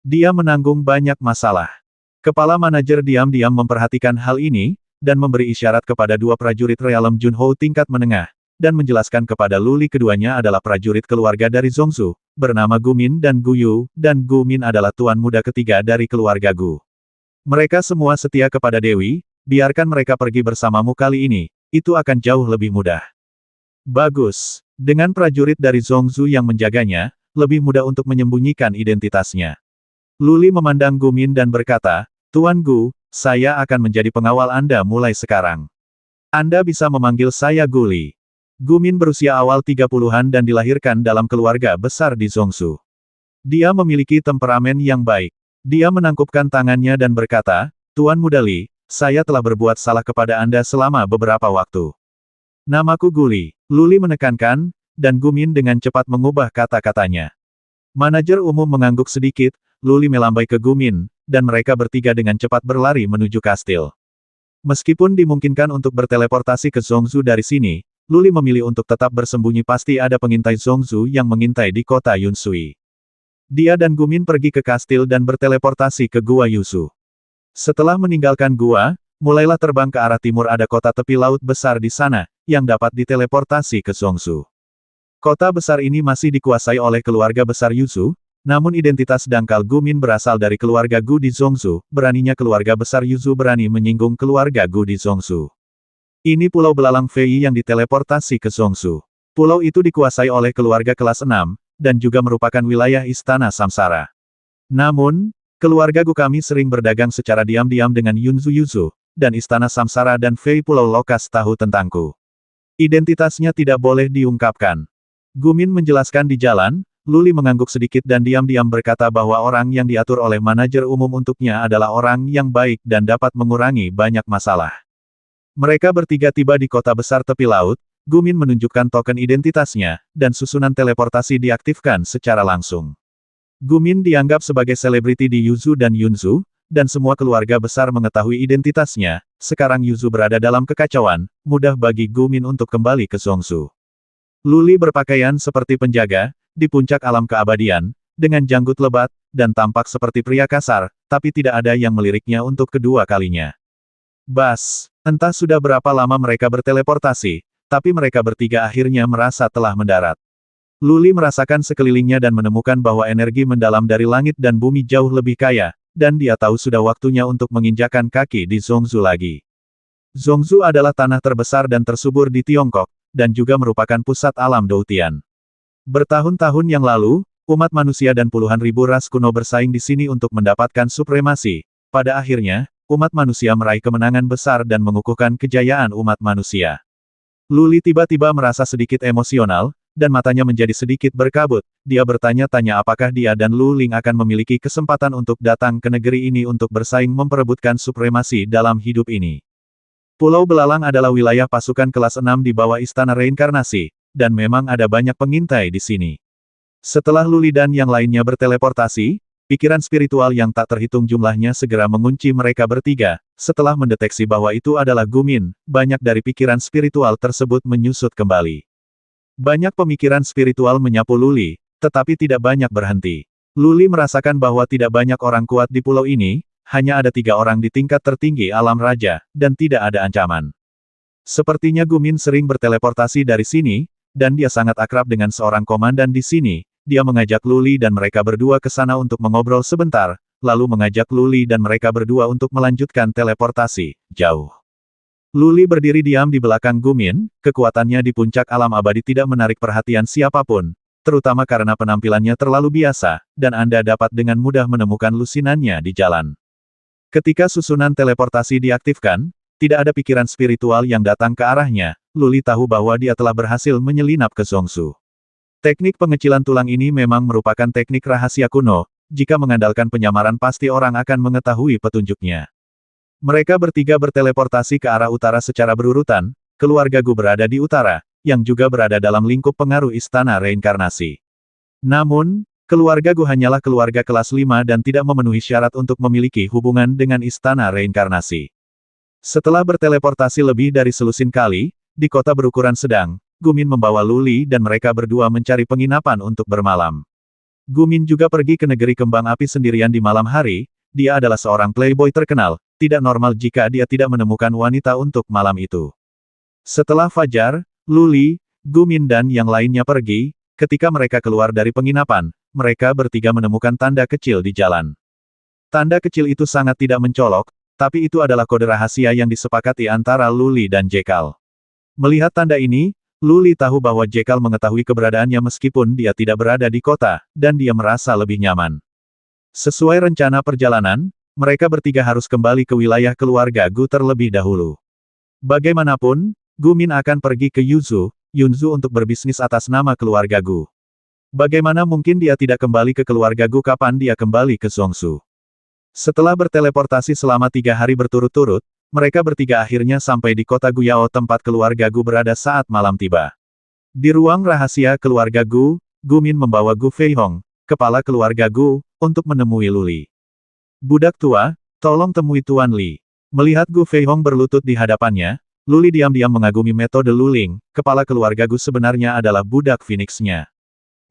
Dia menanggung banyak masalah. Kepala manajer diam-diam memperhatikan hal ini, dan memberi isyarat kepada dua prajurit Realem Junho tingkat menengah, dan menjelaskan kepada Lu Li keduanya adalah prajurit keluarga dari Zongzu, bernama Gumin dan Guyu, dan Gumin adalah tuan muda ketiga dari keluarga Gu. Mereka semua setia kepada Dewi, biarkan mereka pergi bersamamu kali ini, itu akan jauh lebih mudah. Bagus. Dengan prajurit dari Zongzu yang menjaganya, lebih mudah untuk menyembunyikan identitasnya. Lu Li memandang Gumin dan berkata, Tuan Gu, saya akan menjadi pengawal Anda mulai sekarang. Anda bisa memanggil saya Gu Li. Gumin berusia awal 30-an dan dilahirkan dalam keluarga besar di Zongzu. Dia memiliki temperamen yang baik. Dia menangkupkan tangannya dan berkata, Tuan Muda Li, saya telah berbuat salah kepada Anda selama beberapa waktu. Namaku Gu Li. Lu Li menekankan, dan Gumin dengan cepat mengubah kata-katanya. Manajer umum mengangguk sedikit, Lu Li melambai ke Gumin, dan mereka bertiga dengan cepat berlari menuju kastil. Meskipun dimungkinkan untuk berteleportasi ke Zongzu dari sini, Lu Li memilih untuk tetap bersembunyi pasti ada pengintai Zongzu yang mengintai di kota Yunsui. Dia dan Gumin pergi ke kastil dan berteleportasi ke Gua Yuzu. Setelah meninggalkan gua, mulailah terbang ke arah timur ada kota tepi laut besar di sana, yang dapat diteleportasi ke Zongzu. Kota besar ini masih dikuasai oleh keluarga besar Yuzu, namun identitas dangkal Gumin berasal dari keluarga Gu di Zongzu, beraninya keluarga besar Yuzu berani menyinggung keluarga Gu di Zongzu. Ini pulau belalang Fei yang diteleportasi ke Zongzu. Pulau itu dikuasai oleh keluarga kelas 6, dan juga merupakan wilayah Istana Samsara. Namun, keluarga Gu kami sering berdagang secara diam-diam dengan Yunzu Yuzu, dan Istana Samsara dan Fei Pulau Lokas tahu tentangku. Identitasnya tidak boleh diungkapkan. Gumin menjelaskan di jalan, Lu Li mengangguk sedikit dan diam-diam berkata bahwa orang yang diatur oleh manajer umum untuknya adalah orang yang baik dan dapat mengurangi banyak masalah. Mereka bertiga tiba di kota besar tepi laut, Gumin menunjukkan token identitasnya, dan susunan teleportasi diaktifkan secara langsung. Gumin dianggap sebagai selebriti di Yuzu dan Yunzu, dan semua keluarga besar mengetahui identitasnya. Sekarang Yuzu berada dalam kekacauan, mudah bagi Gumin untuk kembali ke Zongzu. Lu Li berpakaian seperti penjaga, di puncak alam keabadian, dengan janggut lebat, dan tampak seperti pria kasar, tapi tidak ada yang meliriknya untuk kedua kalinya. Bas, entah sudah berapa lama mereka berteleportasi, tapi mereka bertiga akhirnya merasa telah mendarat. Lu Li merasakan sekelilingnya dan menemukan bahwa energi mendalam dari langit dan bumi jauh lebih kaya, dan dia tahu sudah waktunya untuk menginjakan kaki di Zongzu lagi. Zongzu adalah tanah terbesar dan tersubur di Tiongkok, dan juga merupakan pusat alam Doutian. Bertahun-tahun yang lalu, umat manusia dan puluhan ribu ras kuno bersaing di sini untuk mendapatkan supremasi. Pada akhirnya, umat manusia meraih kemenangan besar dan mengukuhkan kejayaan umat manusia. Lu Li tiba-tiba merasa sedikit emosional, dan matanya menjadi sedikit berkabut. Dia bertanya-tanya apakah dia dan Lu Ling akan memiliki kesempatan untuk datang ke negeri ini untuk bersaing memperebutkan supremasi dalam hidup ini. Pulau Belalang adalah wilayah pasukan kelas 6 di bawah Istana Reinkarnasi, dan memang ada banyak pengintai di sini. Setelah Lu Li dan yang lainnya berteleportasi, pikiran spiritual yang tak terhitung jumlahnya segera mengunci mereka bertiga. Setelah mendeteksi bahwa itu adalah Gumin, banyak dari pikiran spiritual tersebut menyusut kembali. Banyak pemikiran spiritual menyapu Luli, tetapi tidak banyak berhenti. Luli merasakan bahwa tidak banyak orang kuat di pulau ini, hanya ada 3 orang di tingkat tertinggi alam raja, dan tidak ada ancaman. Sepertinya Gumin sering berteleportasi dari sini, dan dia sangat akrab dengan seorang komandan di sini. Dia mengajak Luli dan mereka berdua ke sana untuk mengobrol sebentar, lalu mengajak Luli dan mereka berdua untuk melanjutkan teleportasi jauh. Luli berdiri diam di belakang Gumin, kekuatannya di puncak alam abadi tidak menarik perhatian siapapun, terutama karena penampilannya terlalu biasa, dan Anda dapat dengan mudah menemukan lusinannya di jalan. Ketika susunan teleportasi diaktifkan, tidak ada pikiran spiritual yang datang ke arahnya. Luli tahu bahwa dia telah berhasil menyelinap ke Zongsu. Teknik pengecilan tulang ini memang merupakan teknik rahasia kuno, jika mengandalkan penyamaran pasti orang akan mengetahui petunjuknya. Mereka bertiga berteleportasi ke arah utara secara berurutan, keluarga Gu berada di utara, yang juga berada dalam lingkup pengaruh istana reinkarnasi. Namun, keluarga Gu hanyalah keluarga kelas 5 dan tidak memenuhi syarat untuk memiliki hubungan dengan istana reinkarnasi. Setelah berteleportasi lebih dari selusin kali, di kota berukuran sedang, Gumin membawa Luli dan mereka berdua mencari penginapan untuk bermalam. Gumin juga pergi ke negeri kembang api sendirian di malam hari. Dia adalah seorang playboy terkenal, tidak normal jika dia tidak menemukan wanita untuk malam itu. Setelah fajar, Luli, Gumin dan yang lainnya pergi. Ketika mereka keluar dari penginapan, mereka bertiga menemukan tanda kecil di jalan. Tanda kecil itu sangat tidak mencolok, tapi itu adalah kode rahasia yang disepakati antara Luli dan Jekal. Melihat tanda ini, Luli tahu bahwa Jekal mengetahui keberadaannya meskipun dia tidak berada di kota, dan dia merasa lebih nyaman. Sesuai rencana perjalanan, mereka bertiga harus kembali ke wilayah keluarga Gu terlebih dahulu. Bagaimanapun, Gumin akan pergi ke Yunzu untuk berbisnis atas nama keluarga Gu. Bagaimana mungkin dia tidak kembali ke keluarga Gu kapan dia kembali ke Zongsu? Setelah berteleportasi selama 3 hari berturut-turut, mereka bertiga akhirnya sampai di kota Guyao tempat keluarga Gu berada saat malam tiba. Di ruang rahasia keluarga Gu, Gumin membawa Gu Feihong, kepala keluarga Gu, untuk menemui Luli. Budak tua, tolong temui Tuan Li. Melihat Gu Feihong berlutut di hadapannya, Luli diam-diam mengagumi metode Luling, kepala keluarga Gu sebenarnya adalah budak Phoenix-nya.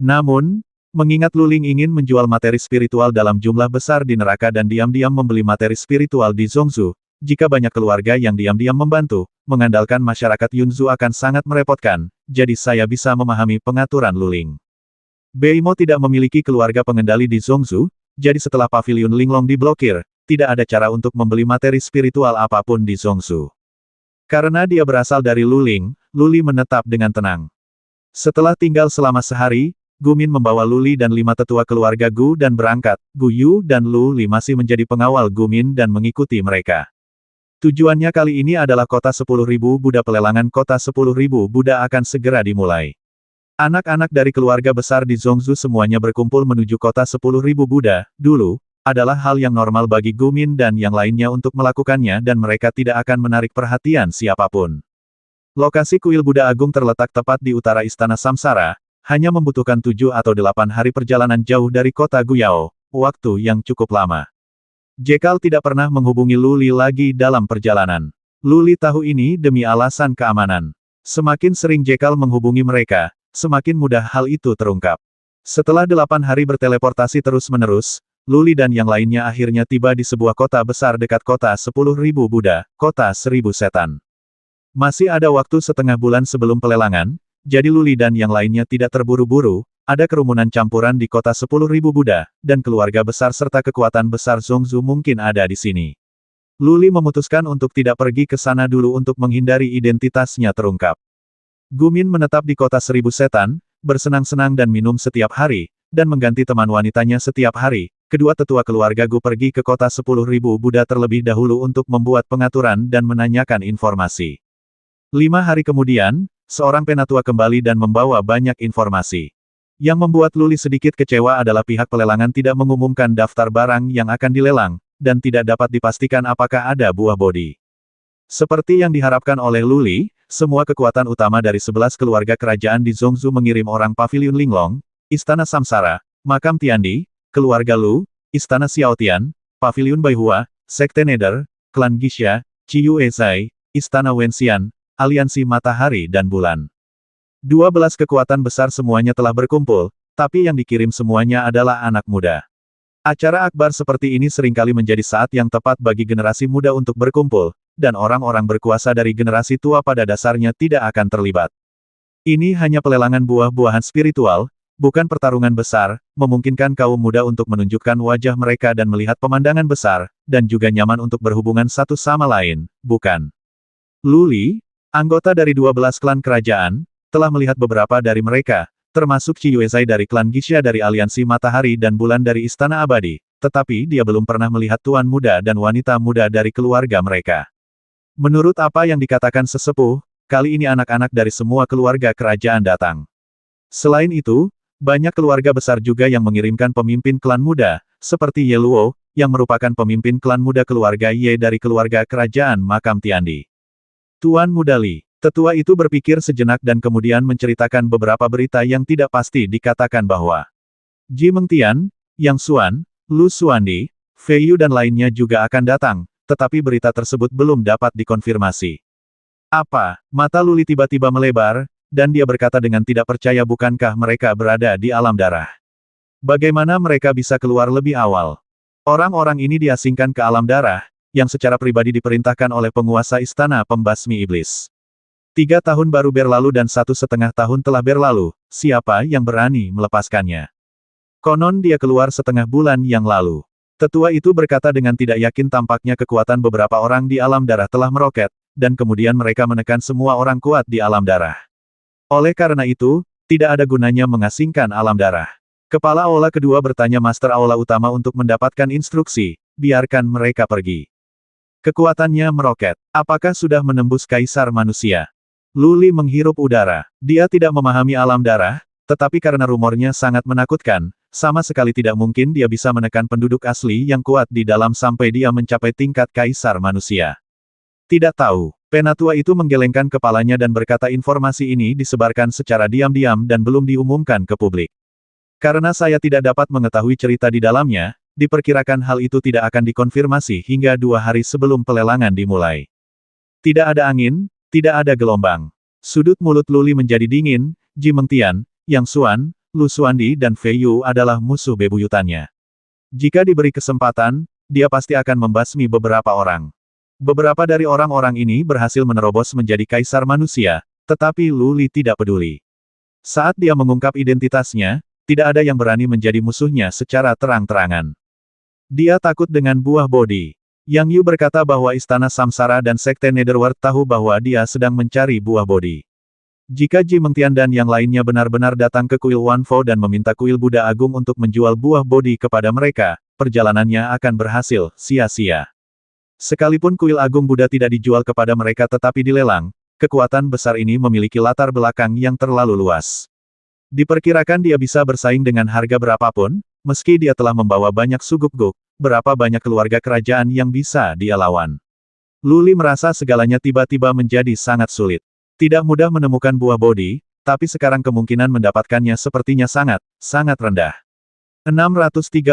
Namun, mengingat Luling ingin menjual materi spiritual dalam jumlah besar di neraka dan diam-diam membeli materi spiritual di Zongsu, jika banyak keluarga yang diam-diam membantu, mengandalkan masyarakat Yunzu akan sangat merepotkan, jadi saya bisa memahami pengaturan Luling. Beimo tidak memiliki keluarga pengendali di Zongsu, jadi setelah paviliun Linglong diblokir, tidak ada cara untuk membeli materi spiritual apapun di Zongsu. Karena dia berasal dari Luling, Luli menetap dengan tenang. Setelah tinggal selama sehari, Gumin membawa Luli dan 5 tetua keluarga Gu dan berangkat. Gu Yu dan Luli masih menjadi pengawal Gumin dan mengikuti mereka. Tujuannya kali ini adalah kota 10.000 Buddha. Pelelangan kota 10.000 Buddha akan segera dimulai. Anak-anak dari keluarga besar di Zongsu semuanya berkumpul menuju kota 10.000 Buddha. Dulu, adalah hal yang normal bagi Gumin dan yang lainnya untuk melakukannya dan mereka tidak akan menarik perhatian siapapun. Lokasi kuil Buddha Agung terletak tepat di utara Istana Samsara, hanya membutuhkan 7 atau 8 hari perjalanan jauh dari kota Guyao, waktu yang cukup lama. Jekal tidak pernah menghubungi Luli lagi dalam perjalanan. Luli tahu ini demi alasan keamanan. Semakin sering Jekal menghubungi mereka, semakin mudah hal itu terungkap. Setelah 8 hari berteleportasi terus-menerus, Luli dan yang lainnya akhirnya tiba di sebuah kota besar dekat kota 10.000 Buddha, kota 1000 setan. Masih ada waktu setengah bulan sebelum pelelangan, jadi Luli dan yang lainnya tidak terburu-buru. Ada kerumunan campuran di kota 10.000 Buddha, dan keluarga besar serta kekuatan besar Zongsu mungkin ada di sini. Luli memutuskan untuk tidak pergi ke sana dulu untuk menghindari identitasnya terungkap. Gumin menetap di kota 1000 setan, bersenang-senang dan minum setiap hari, dan mengganti teman wanitanya setiap hari. Kedua tetua keluarga Gu pergi ke kota 10.000 Buddha terlebih dahulu untuk membuat pengaturan dan menanyakan informasi. 5 hari kemudian, seorang penatua kembali dan membawa banyak informasi. Yang membuat Luli sedikit kecewa adalah pihak pelelangan tidak mengumumkan daftar barang yang akan dilelang, dan tidak dapat dipastikan apakah ada buah bodi. Seperti yang diharapkan oleh Luli, semua kekuatan utama dari 11 keluarga kerajaan di Zongsu mengirim orang paviliun Linglong, Istana Samsara, Makam Tiandi, keluarga Lu, Istana Xiaotian, Paviliun Baihua, Sekte Nether, Klan Gisha, Ciyu Ezai, Istana Wenxian, Aliansi Matahari dan Bulan. 12 kekuatan besar semuanya telah berkumpul, tapi yang dikirim semuanya adalah anak muda. Acara akbar seperti ini seringkali menjadi saat yang tepat bagi generasi muda untuk berkumpul, dan orang-orang berkuasa dari generasi tua pada dasarnya tidak akan terlibat. Ini hanya pelelangan buah-buahan spiritual, bukan pertarungan besar, memungkinkan kaum muda untuk menunjukkan wajah mereka dan melihat pemandangan besar, dan juga nyaman untuk berhubungan satu sama lain, bukan? Lu Li, anggota dari 12 klan kerajaan, telah melihat beberapa dari mereka, termasuk Qi Yuezai dari klan Gixia dari aliansi Matahari dan Bulan dari Istana Abadi, tetapi dia belum pernah melihat tuan muda dan wanita muda dari keluarga mereka. Menurut apa yang dikatakan sesepuh, kali ini anak-anak dari semua keluarga kerajaan datang. Selain itu, banyak keluarga besar juga yang mengirimkan pemimpin klan muda, seperti Ye Luo, yang merupakan pemimpin klan muda keluarga Ye dari keluarga kerajaan Makam Tiandi. Tuan Muda Li, tetua itu berpikir sejenak dan kemudian menceritakan beberapa berita yang tidak pasti dikatakan bahwa Ji Mengtian, Yang Xuan, Lu Xuandi, Fei Yu dan lainnya juga akan datang, tetapi berita tersebut belum dapat dikonfirmasi. Apa? Mata Lu Li tiba-tiba melebar, dan dia berkata dengan tidak percaya bukankah mereka berada di alam darah. Bagaimana mereka bisa keluar lebih awal? Orang-orang ini diasingkan ke alam darah, yang secara pribadi diperintahkan oleh penguasa istana pembasmi iblis. 3 tahun baru berlalu dan 1,5 tahun telah berlalu, siapa yang berani melepaskannya? Konon dia keluar setengah bulan yang lalu. Tetua itu berkata dengan tidak yakin tampaknya kekuatan beberapa orang di alam darah telah meroket, dan kemudian mereka menekan semua orang kuat di alam darah. Oleh karena itu, tidak ada gunanya mengasingkan alam darah. Kepala aula kedua bertanya Master Aula Utama untuk mendapatkan instruksi, biarkan mereka pergi. Kekuatannya meroket. Apakah sudah menembus kaisar manusia? Lu Li menghirup udara. Dia tidak memahami alam darah, tetapi karena rumornya sangat menakutkan, sama sekali tidak mungkin dia bisa menekan penduduk asli yang kuat di dalam sampai dia mencapai tingkat kaisar manusia. Tidak tahu. Penatua itu menggelengkan kepalanya dan berkata informasi ini disebarkan secara diam-diam dan belum diumumkan ke publik. Karena saya tidak dapat mengetahui cerita di dalamnya, diperkirakan hal itu tidak akan dikonfirmasi hingga 2 hari sebelum pelelangan dimulai. Tidak ada angin, tidak ada gelombang. Sudut mulut Lu Li menjadi dingin, Ji Mengtian, Yang Xuan, Lu Xuandi dan Fei Yu adalah musuh bebuyutannya. Jika diberi kesempatan, dia pasti akan membasmi beberapa orang. Beberapa dari orang-orang ini berhasil menerobos menjadi kaisar manusia, tetapi Lu Li tidak peduli. Saat dia mengungkap identitasnya, tidak ada yang berani menjadi musuhnya secara terang-terangan. Dia takut dengan buah bodi. Yang Yu berkata bahwa Istana Samsara dan Sekte Netherworld tahu bahwa dia sedang mencari buah bodi. Jika Ji Mengtian dan yang lainnya benar-benar datang ke kuil Wanfo dan meminta kuil Buddha Agung untuk menjual buah bodi kepada mereka, perjalanannya akan berhasil sia-sia. Sekalipun kuil Agung Buddha tidak dijual kepada mereka tetapi dilelang, kekuatan besar ini memiliki latar belakang yang terlalu luas. Diperkirakan dia bisa bersaing dengan harga berapapun, meski dia telah membawa banyak suguk-guk, berapa banyak keluarga kerajaan yang bisa dia lawan. Lu Li merasa segalanya tiba-tiba menjadi sangat sulit. Tidak mudah menemukan buah bodi, tapi sekarang kemungkinan mendapatkannya sepertinya sangat rendah. 630.